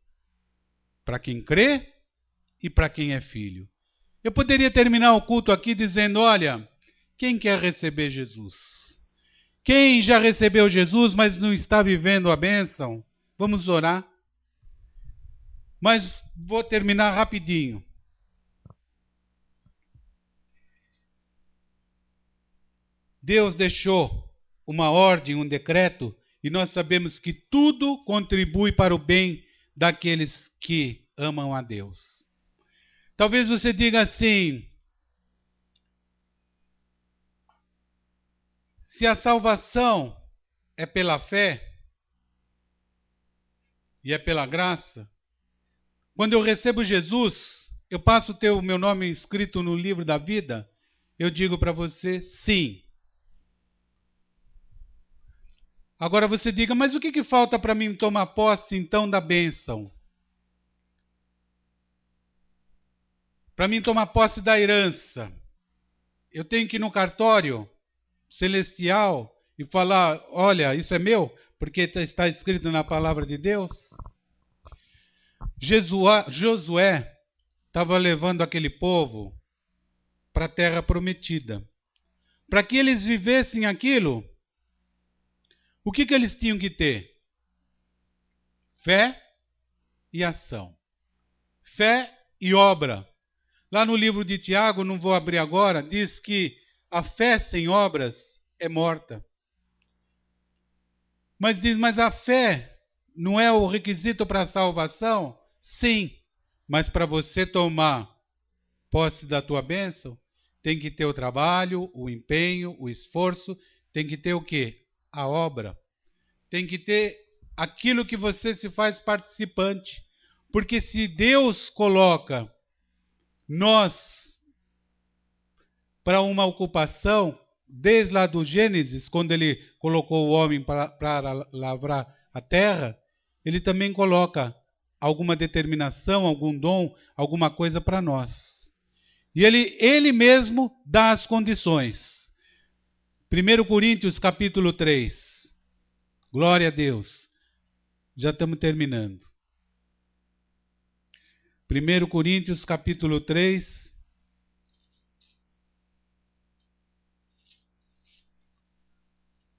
Speaker 1: Para quem crê e para quem é filho. Eu poderia terminar o culto aqui dizendo, olha, quem quer receber Jesus? Quem já recebeu Jesus, mas não está vivendo a bênção? Vamos orar. Mas vou terminar rapidinho. Deus deixou uma ordem, um decreto, e nós sabemos que tudo contribui para o bem daqueles que amam a Deus. Talvez você diga assim, se a salvação é pela fé e é pela graça, Quando eu recebo Jesus, eu passo a ter o meu nome escrito no livro da vida, eu digo para você, sim. Agora você diga, mas o que falta para mim tomar posse então da bênção? Para mim tomar posse da herança, eu tenho que ir no cartório celestial e falar, olha, isso é meu, porque está escrito na palavra de Deus? Josué estava levando aquele povo para a terra prometida. Para que eles vivessem aquilo, o que eles tinham que ter? Fé e ação. Fé e obra. Lá no livro de Tiago, não vou abrir agora, diz que a fé sem obras é morta. Mas a fé não é o requisito para a salvação? Sim, mas para você tomar posse da tua bênção, tem que ter o trabalho, o empenho, o esforço, tem que ter o quê? A obra. Tem que ter aquilo que você se faz participante. Porque se Deus coloca nós para uma ocupação, desde lá do Gênesis, quando ele colocou o homem para lavrar a terra, ele também coloca alguma determinação, algum dom, alguma coisa para nós. E ele mesmo dá as condições. 1 Coríntios capítulo 3. Glória a Deus. Já estamos terminando. 1 Coríntios capítulo 3.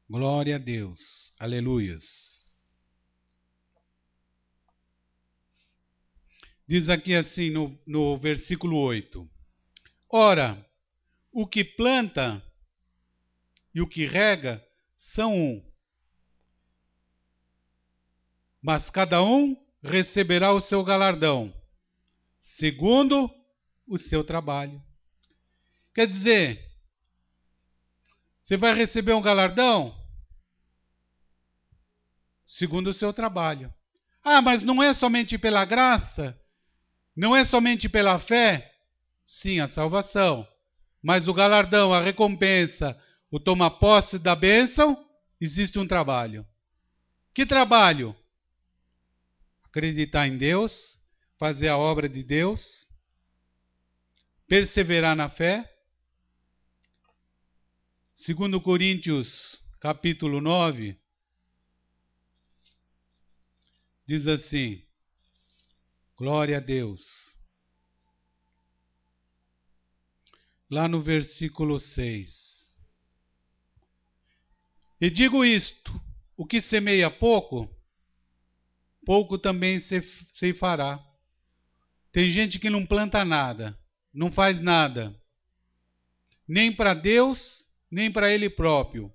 Speaker 1: Glória a Deus. Aleluias. Diz aqui assim no versículo 8. Ora, o que planta e o que rega são um, mas cada um receberá o seu galardão, segundo o seu trabalho. Quer dizer, você vai receber um galardão segundo o seu trabalho. Ah, mas não é somente pela graça? Não é somente pela fé? Sim, a salvação. Mas o galardão, a recompensa, o tomar posse da bênção, existe um trabalho. Que trabalho? Acreditar em Deus, fazer a obra de Deus, perseverar na fé. 2 Coríntios, capítulo 9, diz assim, glória a Deus. Lá no versículo 6. E digo isto, o que semeia pouco, pouco também se fará. Tem gente que não planta nada, não faz nada, nem para Deus, nem para ele próprio.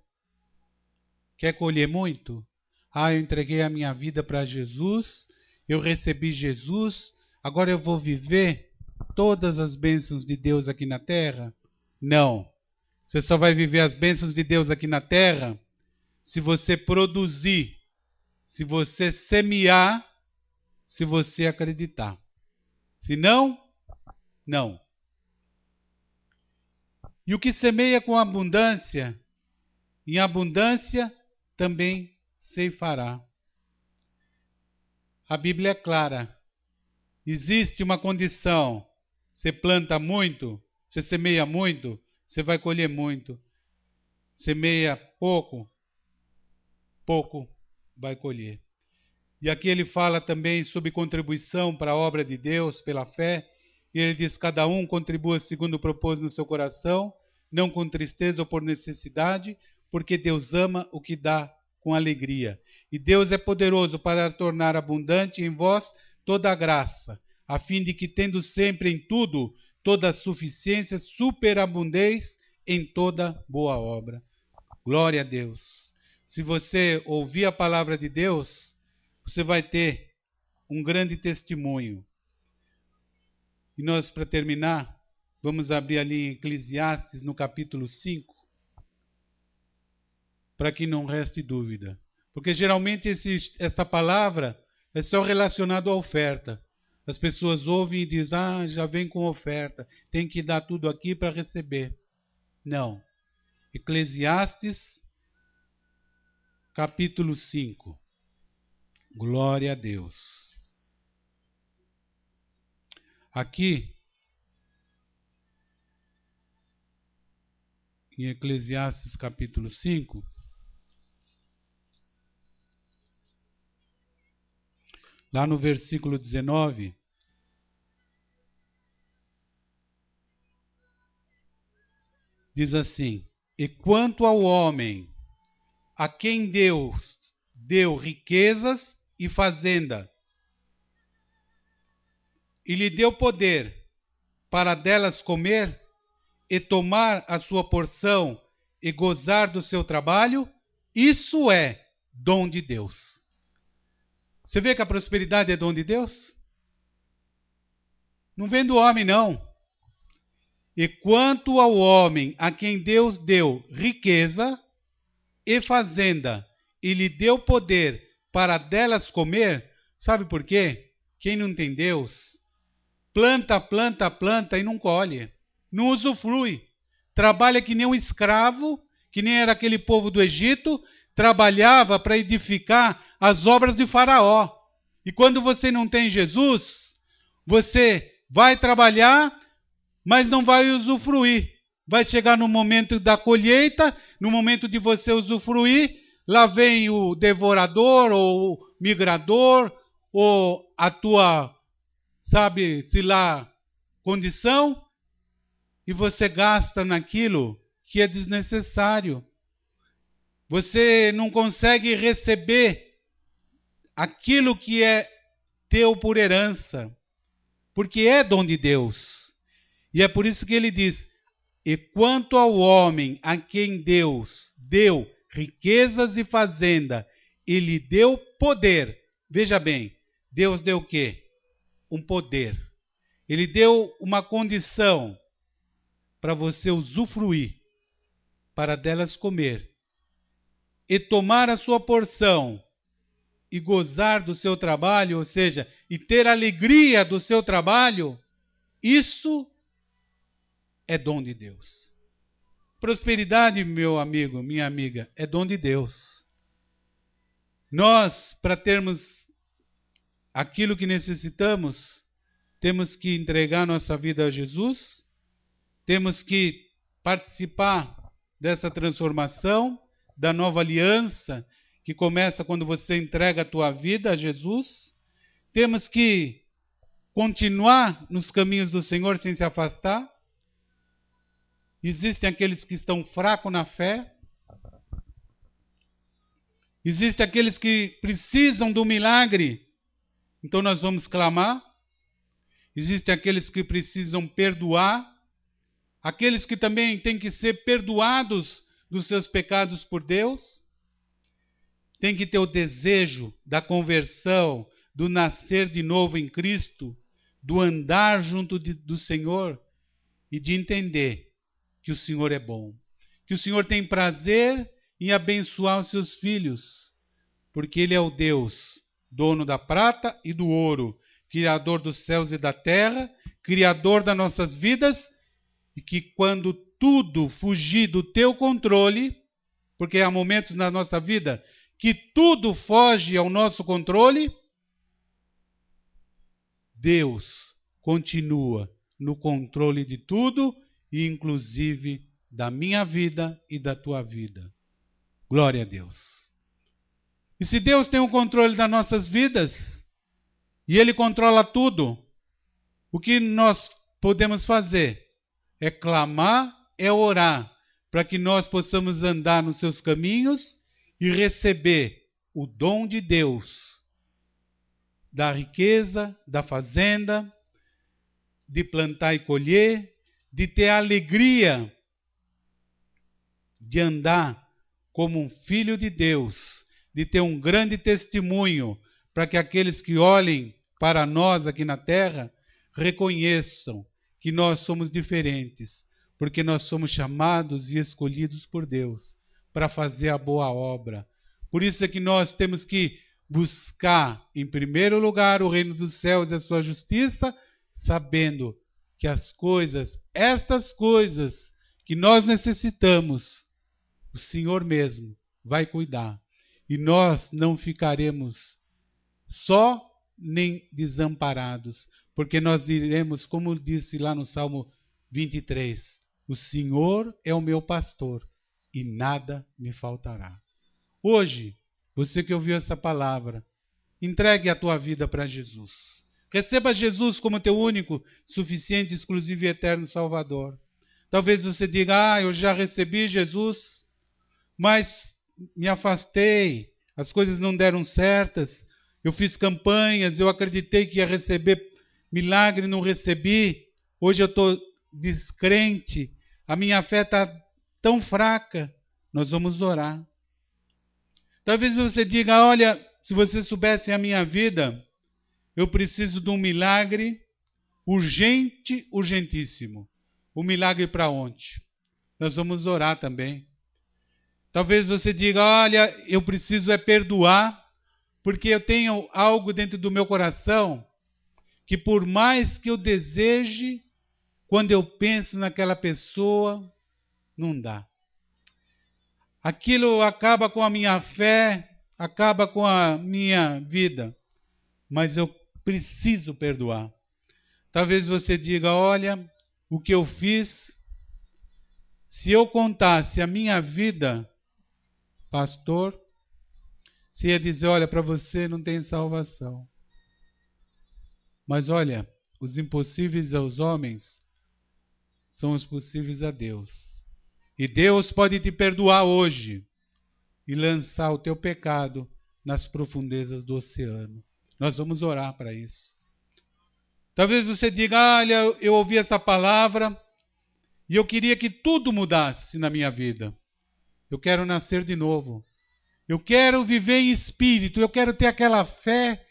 Speaker 1: Quer colher muito? Ah, eu entreguei a minha vida para Jesus, eu recebi Jesus, agora eu vou viver todas as bênçãos de Deus aqui na terra? Não. Você só vai viver as bênçãos de Deus aqui na terra se você produzir, se você semear, se você acreditar. Se não, não. E o que semeia com abundância, em abundância também ceifará. A Bíblia é clara. Existe uma condição. Você planta muito, você semeia muito, você vai colher muito. Semeia pouco, pouco vai colher. E aqui ele fala também sobre contribuição para a obra de Deus pela fé. E ele diz, cada um contribua segundo o propósito no seu coração, não com tristeza ou por necessidade, porque Deus ama o que dá com alegria. E Deus é poderoso para tornar abundante em vós toda a graça, a fim de que, tendo sempre em tudo toda a suficiência, superabundeis em toda boa obra. Glória a Deus. Se você ouvir a palavra de Deus, você vai ter um grande testemunho. E nós, para terminar, vamos abrir ali em Eclesiastes, no capítulo 5, para que não reste dúvida. Porque geralmente essa palavra é só relacionada à oferta. As pessoas ouvem e dizem, já vem com oferta, tem que dar tudo aqui para receber. Não. Eclesiastes, capítulo 5. Glória a Deus. Aqui, em Eclesiastes, capítulo 5, lá no versículo 19, diz assim: e quanto ao homem, a quem Deus deu riquezas e fazenda, e lhe deu poder para delas comer, e tomar a sua porção, e gozar do seu trabalho, isso é dom de Deus. Você vê que a prosperidade é dom de Deus? Não vem do homem, não. E quanto ao homem a quem Deus deu riqueza e fazenda, e lhe deu poder para delas comer, sabe por quê? Quem não tem Deus, planta, planta, planta e não colhe, não usufrui. Trabalha que nem um escravo, que nem era aquele povo do Egito, trabalhava para edificar as obras de Faraó. E quando você não tem Jesus, você vai trabalhar, mas não vai usufruir. Vai chegar no momento da colheita, no momento de você usufruir, lá vem o devorador, ou o migrador, ou a tua, sabe-se lá, condição, e você gasta naquilo que é desnecessário. Você não consegue receber aquilo que é teu por herança, porque é dom de Deus. E é por isso que ele diz: e quanto ao homem a quem Deus deu riquezas e fazenda, e lhe deu poder. Veja bem, Deus deu o quê? Um poder. Ele deu uma condição para você usufruir, para delas comer, e tomar a sua porção, e gozar do seu trabalho, ou seja, e ter alegria do seu trabalho. Isso é dom de Deus. Prosperidade, meu amigo, minha amiga, é dom de Deus. Nós, para termos aquilo que necessitamos, temos que entregar nossa vida a Jesus, temos que participar dessa transformação, da nova aliança, que começa quando você entrega a tua vida a Jesus. Temos que continuar nos caminhos do Senhor sem se afastar. Existem aqueles que estão fracos na fé. Existem aqueles que precisam do milagre. Então nós vamos clamar. Existem aqueles que precisam perdoar. Aqueles que também têm que ser perdoados dos seus pecados por Deus. Tem que ter o desejo da conversão, do nascer de novo em Cristo, do andar junto do Senhor e de entender que o Senhor é bom, que o Senhor tem prazer em abençoar os seus filhos, porque Ele é o Deus, dono da prata e do ouro, Criador dos céus e da terra, Criador das nossas vidas, e que quando tudo fugir do teu controle, porque há momentos na nossa vida que tudo foge ao nosso controle, Deus continua no controle de tudo, e inclusive da minha vida e da tua vida. Glória a Deus. E se Deus tem o controle das nossas vidas, e Ele controla tudo, o que nós podemos fazer é clamar, é orar, para que nós possamos andar nos seus caminhos e receber o dom de Deus, da riqueza, da fazenda, de plantar e colher, de ter a alegria de andar como um filho de Deus, de ter um grande testemunho, para que aqueles que olhem para nós aqui na terra reconheçam que nós somos diferentes, porque nós somos chamados e escolhidos por Deus para fazer a boa obra. Por isso é que nós temos que buscar em primeiro lugar o reino dos céus e a sua justiça, sabendo que estas coisas que nós necessitamos, o Senhor mesmo vai cuidar. E nós não ficaremos só nem desamparados, porque nós diremos, como disse lá no Salmo 23, o Senhor é o meu pastor e nada me faltará. Hoje, você que ouviu essa palavra, entregue a tua vida para Jesus. Receba Jesus como teu único, suficiente, exclusivo e eterno Salvador. Talvez você diga, eu já recebi Jesus, mas me afastei, as coisas não deram certas, eu fiz campanhas, eu acreditei que ia receber milagre, não recebi, hoje eu estou descrente, a minha fé está tão fraca. Nós vamos orar. Talvez você diga, olha, se você soubesse a minha vida, eu preciso de um milagre urgente, urgentíssimo. O milagre para onde? Nós vamos orar também. Talvez você diga, olha, eu preciso perdoar, porque eu tenho algo dentro do meu coração que por mais que eu deseje, quando eu penso naquela pessoa, não dá. Aquilo acaba com a minha fé, acaba com a minha vida, mas eu preciso perdoar. Talvez você diga, olha, o que eu fiz, se eu contasse a minha vida, pastor, você ia dizer, olha, para você não tem salvação. Mas olha, os impossíveis aos homens são os possíveis a Deus. E Deus pode te perdoar hoje e lançar o teu pecado nas profundezas do oceano. Nós vamos orar para isso. Talvez você diga, olha, eu ouvi essa palavra e eu queria que tudo mudasse na minha vida. Eu quero nascer de novo. Eu quero viver em espírito, eu quero ter aquela fé,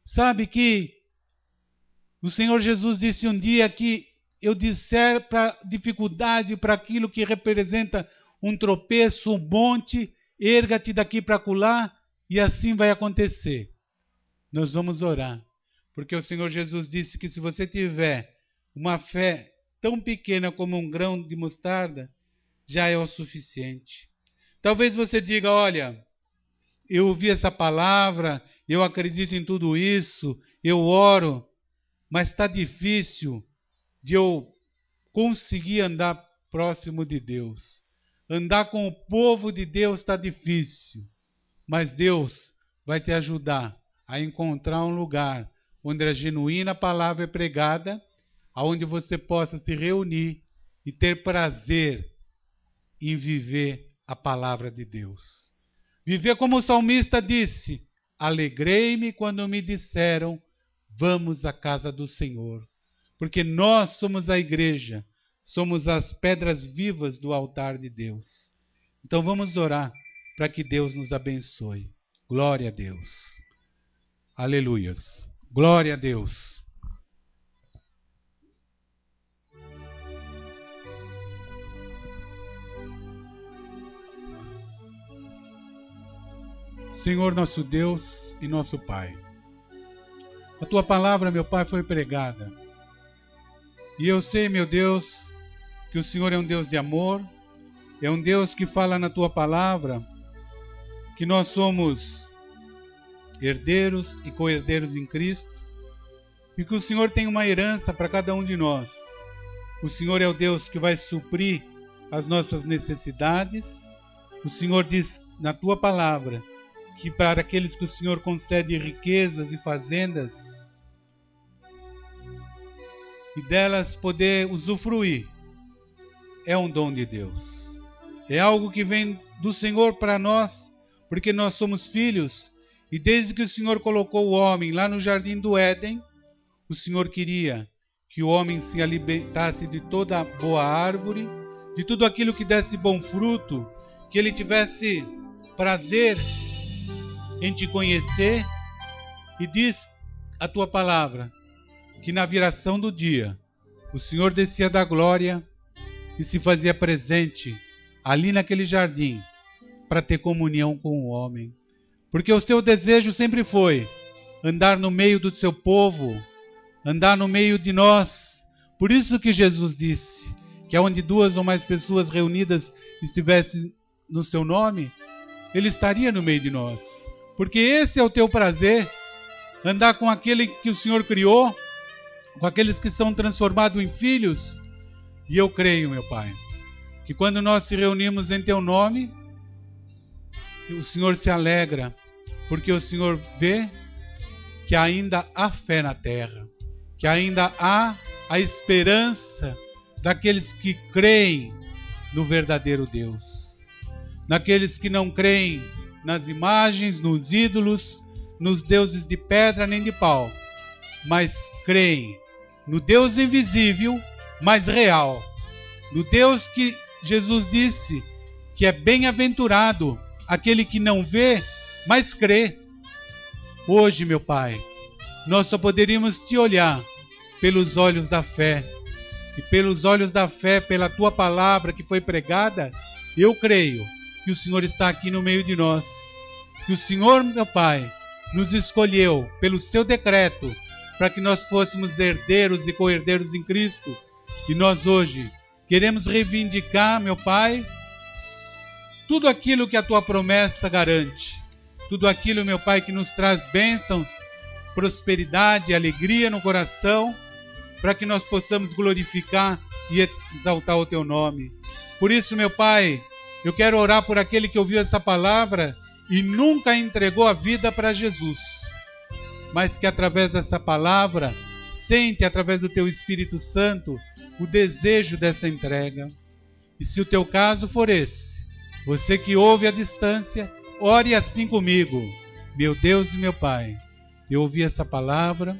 Speaker 1: sabe, que o Senhor Jesus disse um dia que eu disser para dificuldade, para aquilo que representa um tropeço, um monte, erga-te daqui para acolá, e assim vai acontecer. Nós vamos orar, porque o Senhor Jesus disse que se você tiver uma fé tão pequena como um grão de mostarda, já é o suficiente. Talvez você diga, olha, eu ouvi essa palavra, eu acredito em tudo isso, eu oro, mas está difícil de eu conseguir andar próximo de Deus. Andar com o povo de Deus está difícil, mas Deus vai te ajudar a encontrar um lugar onde a genuína palavra é pregada, onde você possa se reunir e ter prazer em viver a palavra de Deus. Viver como o salmista disse, alegrei-me quando me disseram, vamos à casa do Senhor. Porque nós somos a igreja, somos as pedras vivas do altar de Deus. Então vamos orar para que Deus nos abençoe. Glória a Deus. Aleluias. Glória a Deus. Senhor nosso Deus e nosso Pai, a Tua palavra, meu Pai, foi pregada. E eu sei, meu Deus, que o Senhor é um Deus de amor, é um Deus que fala na Tua palavra, que nós somos herdeiros e co-herdeiros em Cristo, e que o Senhor tem uma herança para cada um de nós. O Senhor é o Deus que vai suprir as nossas necessidades. O Senhor diz na Tua palavra que para aqueles que o Senhor concede riquezas e fazendas, e delas poder usufruir, é um dom de Deus. É algo que vem do Senhor para nós, porque nós somos filhos, e desde que o Senhor colocou o homem lá no jardim do Éden, o Senhor queria que o homem se alimentasse de toda boa árvore, de tudo aquilo que desse bom fruto, que ele tivesse prazer em te conhecer, e diz a Tua palavra, que na viração do dia, o Senhor descia da glória e se fazia presente ali naquele jardim, para ter comunhão com o homem. Porque o seu desejo sempre foi andar no meio do seu povo, andar no meio de nós. Por isso que Jesus disse que onde 2 ou mais pessoas reunidas estivessem no seu nome, Ele estaria no meio de nós. Porque esse é o teu prazer, andar com aquele que o Senhor criou, com aqueles que são transformados em filhos. E eu creio, meu Pai, que quando nós se reunimos em teu nome, o Senhor se alegra, porque o Senhor vê que ainda há fé na terra, que ainda há a esperança daqueles que creem no verdadeiro Deus, naqueles que não creem nas imagens, nos ídolos, nos deuses de pedra nem de pau, mas creem no Deus invisível, mas real, no Deus que Jesus disse que é bem-aventurado aquele que não vê, mas crê. Hoje, meu Pai, nós só poderíamos te olhar pelos olhos da fé. E pelos olhos da fé, pela tua palavra que foi pregada, eu creio que o Senhor está aqui no meio de nós. Que o Senhor, meu Pai, nos escolheu pelo seu decreto para que nós fôssemos herdeiros e co-herdeiros em Cristo. E nós hoje queremos reivindicar, meu Pai, tudo aquilo que a tua promessa garante. Tudo aquilo, meu Pai, que nos traz bênçãos, prosperidade, alegria no coração, para que nós possamos glorificar e exaltar o teu nome. Por isso, meu Pai, eu quero orar por aquele que ouviu essa palavra e nunca entregou a vida para Jesus, mas que através dessa palavra sente, através do teu Espírito Santo, o desejo dessa entrega. E se o teu caso for esse, você que ouve à distância, ore assim comigo. Meu Deus e meu Pai, eu ouvi essa palavra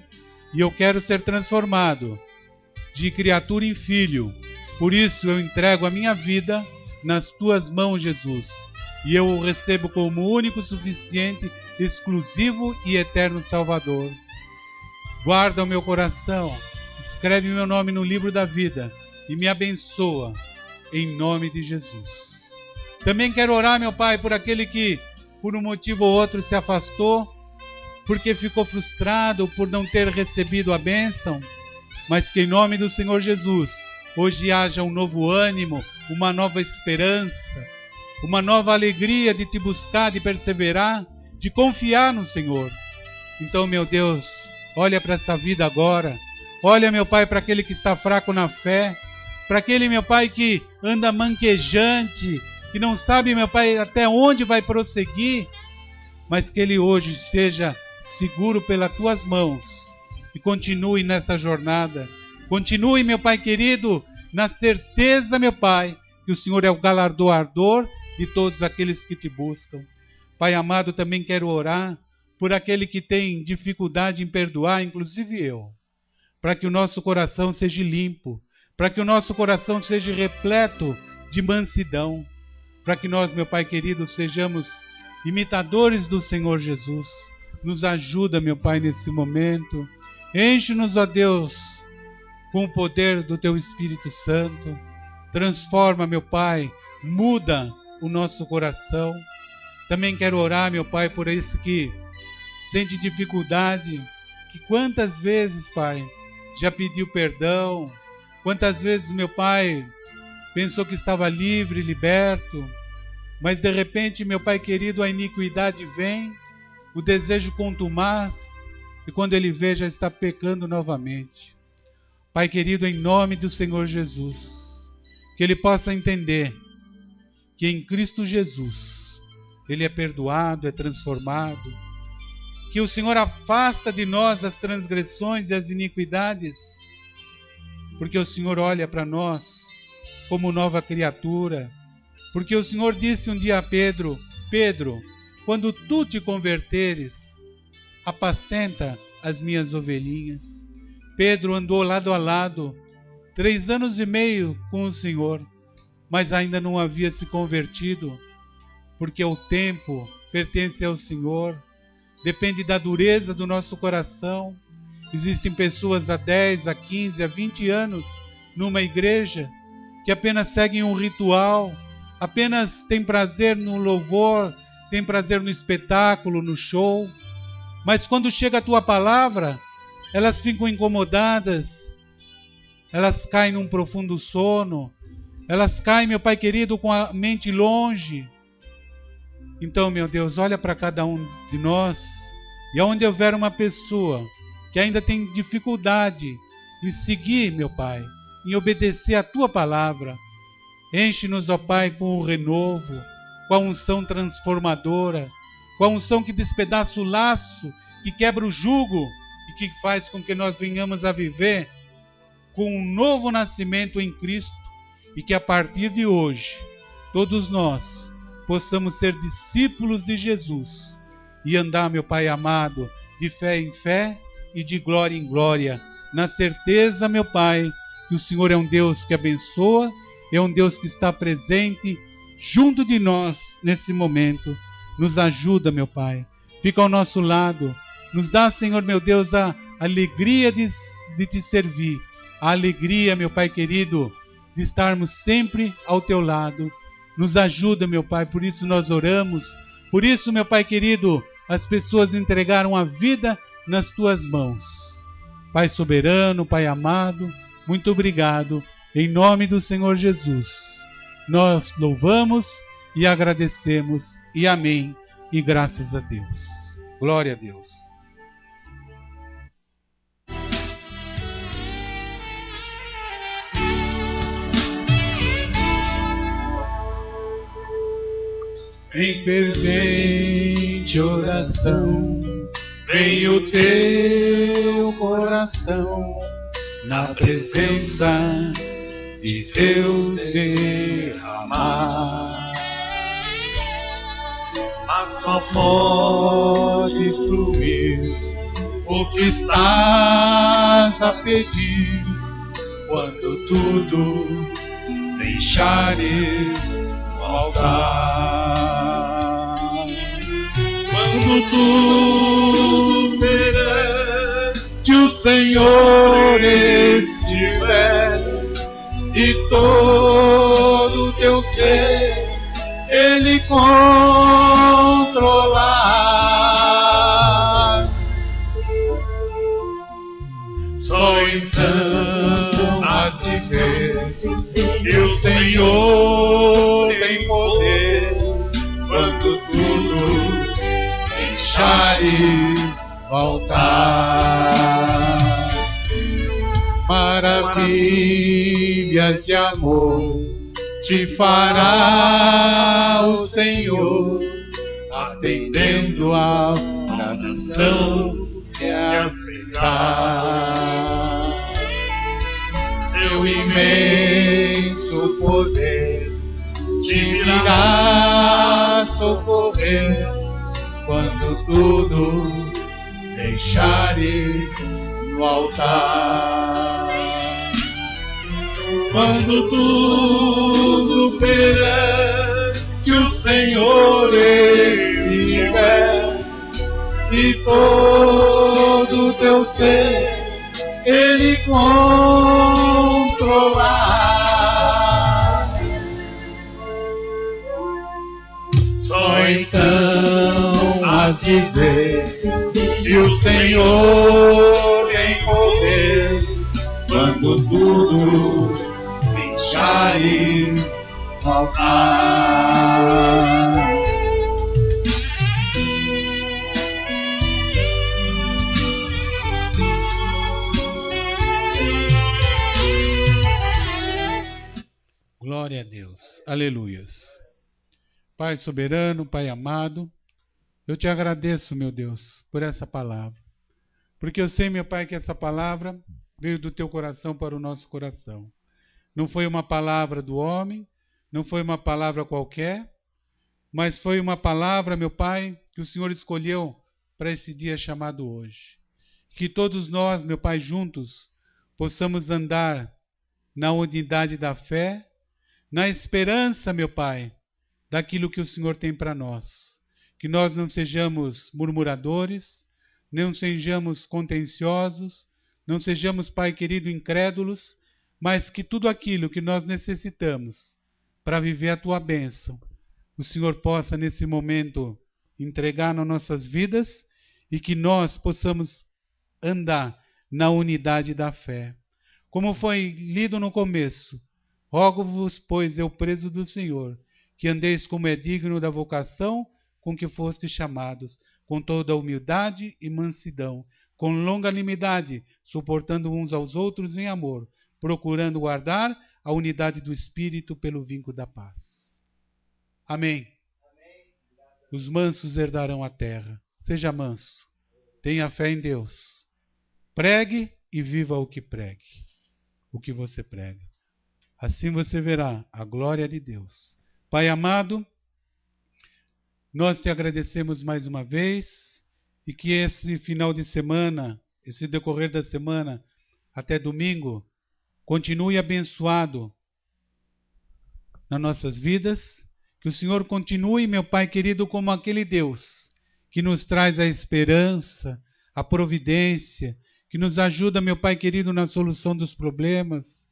Speaker 1: e eu quero ser transformado de criatura em filho. Por isso eu entrego a minha vida nas tuas mãos, Jesus. E eu o recebo como único, suficiente, exclusivo e eterno Salvador. Guarda o meu coração, escreve meu nome no livro da vida e me abençoa, em nome de Jesus. Também quero orar, meu Pai, por aquele que, por um motivo ou outro, se afastou, porque ficou frustrado por não ter recebido a bênção, mas que em nome do Senhor Jesus, hoje haja um novo ânimo, uma nova esperança, uma nova alegria de te buscar, de perseverar, de confiar no Senhor. Então, meu Deus, olha para essa vida agora, olha, meu Pai, para aquele que está fraco na fé, para aquele, meu Pai, que anda manquejante, que não sabe, meu Pai, até onde vai prosseguir, mas que ele hoje seja seguro pelas tuas mãos e continue nessa jornada. Continue, meu Pai querido, na certeza, meu Pai, que o Senhor é o galardoador de todos aqueles que te buscam. Pai amado, também quero orar por aquele que tem dificuldade em perdoar, inclusive eu, para que o nosso coração seja limpo, para que o nosso coração seja repleto de mansidão, para que nós, meu Pai querido, sejamos imitadores do Senhor Jesus. Nos ajuda, meu Pai, nesse momento. Enche-nos, ó Deus, com o poder do Teu Espírito Santo. Transforma, meu Pai, muda o nosso coração. Também quero orar, meu Pai, por esse que sente dificuldade, que quantas vezes, Pai, já pediu perdão, quantas vezes, meu Pai, pensou que estava livre, liberto, mas de repente, meu Pai querido, a iniquidade vem, o desejo contumaz, e quando ele vê, já está pecando novamente. Pai querido, em nome do Senhor Jesus, que ele possa entender que em Cristo Jesus ele é perdoado, é transformado, que o Senhor afasta de nós as transgressões e as iniquidades, porque o Senhor olha para nós como nova criatura, porque o Senhor disse um dia a Pedro: Pedro, quando tu te converteres, apacenta as minhas ovelhinhas. Pedro andou lado a lado, 3 anos e meio com o Senhor, mas ainda não havia se convertido, porque o tempo pertence ao Senhor, depende da dureza do nosso coração. Existem pessoas há 10, há 15, há 20 anos numa igreja que apenas seguem um ritual, apenas têm prazer no louvor, têm prazer no espetáculo, no show, mas quando chega a tua palavra, elas ficam incomodadas, elas caem num profundo sono, elas caem, meu Pai querido, com a mente longe. Então, meu Deus, olha para cada um de nós, e onde houver uma pessoa que ainda tem dificuldade em seguir, meu Pai, em obedecer a Tua palavra, enche-nos, ó Pai, com o renovo, com a unção transformadora, com a unção que despedaça o laço, que quebra o jugo e que faz com que nós venhamos a viver com um novo nascimento em Cristo e que a partir de hoje, todos nós possamos ser discípulos de Jesus e andar, meu Pai amado, de fé em fé e de glória em glória, na certeza, meu Pai, que o Senhor é um Deus que abençoa, é um Deus que está presente junto de nós nesse momento. Nos ajuda, meu Pai, fica ao nosso lado, nos dá, Senhor, meu Deus, a alegria de te servir, a alegria, meu Pai querido, de estarmos sempre ao Teu lado. Nos ajuda, meu Pai, por isso nós oramos, por isso, meu Pai querido, as pessoas entregaram a vida nas Tuas mãos. Pai soberano, Pai amado, muito obrigado, em nome do Senhor Jesus. Nós louvamos e agradecemos, e amém, e graças a Deus. Glória a Deus. Em fervente oração, vem o teu coração, na presença de Deus derramar. Mas só podes fluir o que estás a pedir, quando tudo deixares no altar. Quando tudo perante o Senhor estiver, e todo o teu ser Ele controlar, só então has de ver que o Senhor tem poder, quando tudo deixares voltar. Maravilhas de amor te fará o Senhor, atendendo a oração que aceitar. Seu imenso poder te virá socorrer, quando tudo deixares no altar. Quando tudo perante o Senhor estiver, e todo o teu ser Ele controlar, só então has de ver que o Senhor tem poder, quando tudo deixares faltar. Glória a Deus. Aleluias. Pai soberano, Pai amado, eu te agradeço, meu Deus, por essa palavra. Porque eu sei, meu Pai, que essa palavra veio do teu coração para o nosso coração. Não foi uma palavra do homem, não foi uma palavra qualquer, mas foi uma palavra, meu Pai, que o Senhor escolheu para esse dia chamado hoje. Que todos nós, meu Pai, juntos, possamos andar na unidade da fé, na esperança, meu Pai, daquilo que o Senhor tem para nós. Que nós não sejamos murmuradores, não sejamos contenciosos, não sejamos, Pai querido, incrédulos, mas que tudo aquilo que nós necessitamos para viver a Tua bênção, o Senhor possa nesse momento entregar nas nossas vidas e que nós possamos andar na unidade da fé. Como foi lido no começo, rogo-vos, pois, eu preso do Senhor, que andeis como é digno da vocação com que fostes chamados, com toda humildade e mansidão, com longanimidade, suportando uns aos outros em amor, procurando guardar a unidade do Espírito pelo vínculo da paz. Amém. Os mansos herdarão a terra. Seja manso. Tenha fé em Deus. Pregue e viva o que pregue. O que você prega. Assim você verá a glória de Deus. Pai amado, nós te agradecemos mais uma vez e que esse final de semana, esse decorrer da semana até domingo, continue abençoado nas nossas vidas. Que o Senhor continue, meu Pai querido, como aquele Deus que nos traz a esperança, a providência, que nos ajuda, meu Pai querido, na solução dos problemas,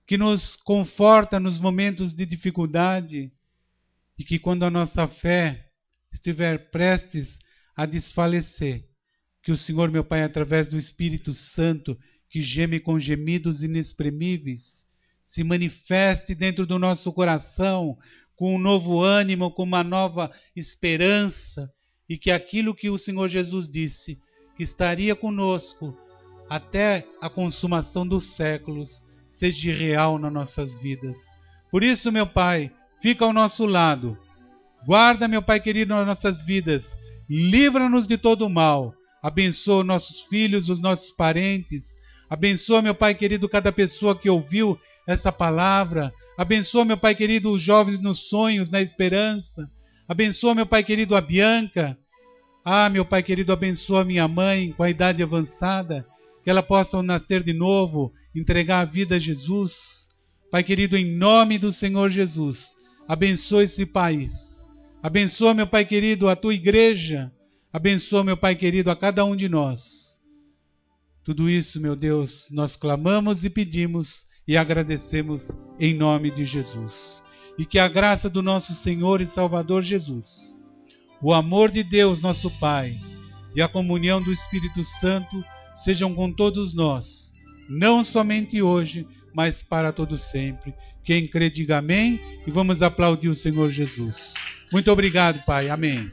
Speaker 1: que nos conforta nos momentos de dificuldade e que quando a nossa fé estiver prestes a desfalecer, que o Senhor, meu Pai, através do Espírito Santo, que geme com gemidos inexprimíveis, se manifeste dentro do nosso coração com um novo ânimo, com uma nova esperança, e que aquilo que o Senhor Jesus disse, que estaria conosco até a consumação dos séculos, seja real nas nossas vidas. Por isso, meu Pai, fica ao nosso lado. Guarda, meu Pai querido, nas nossas vidas. Livra-nos de todo o mal. Abençoa nossos filhos, os nossos parentes. Abençoa, meu Pai querido, cada pessoa que ouviu essa palavra. Abençoa, meu Pai querido, os jovens nos sonhos, na esperança. Abençoa, meu Pai querido, a Bianca. Meu Pai querido, abençoa minha mãe com a idade avançada, que ela possa nascer de novo, entregar a vida a Jesus. Pai querido, em nome do Senhor Jesus, abençoa esse país. Abençoa, meu Pai querido, a tua igreja. Abençoa, meu Pai querido, a cada um de nós. Tudo isso, meu Deus, nós clamamos e pedimos e agradecemos em nome de Jesus. E que a graça do nosso Senhor e Salvador Jesus, o amor de Deus, nosso Pai, e a comunhão do Espírito Santo sejam com todos nós, não somente hoje, mas para todo sempre. Quem crê, diga amém, e vamos aplaudir o Senhor Jesus. Muito obrigado, Pai. Amém.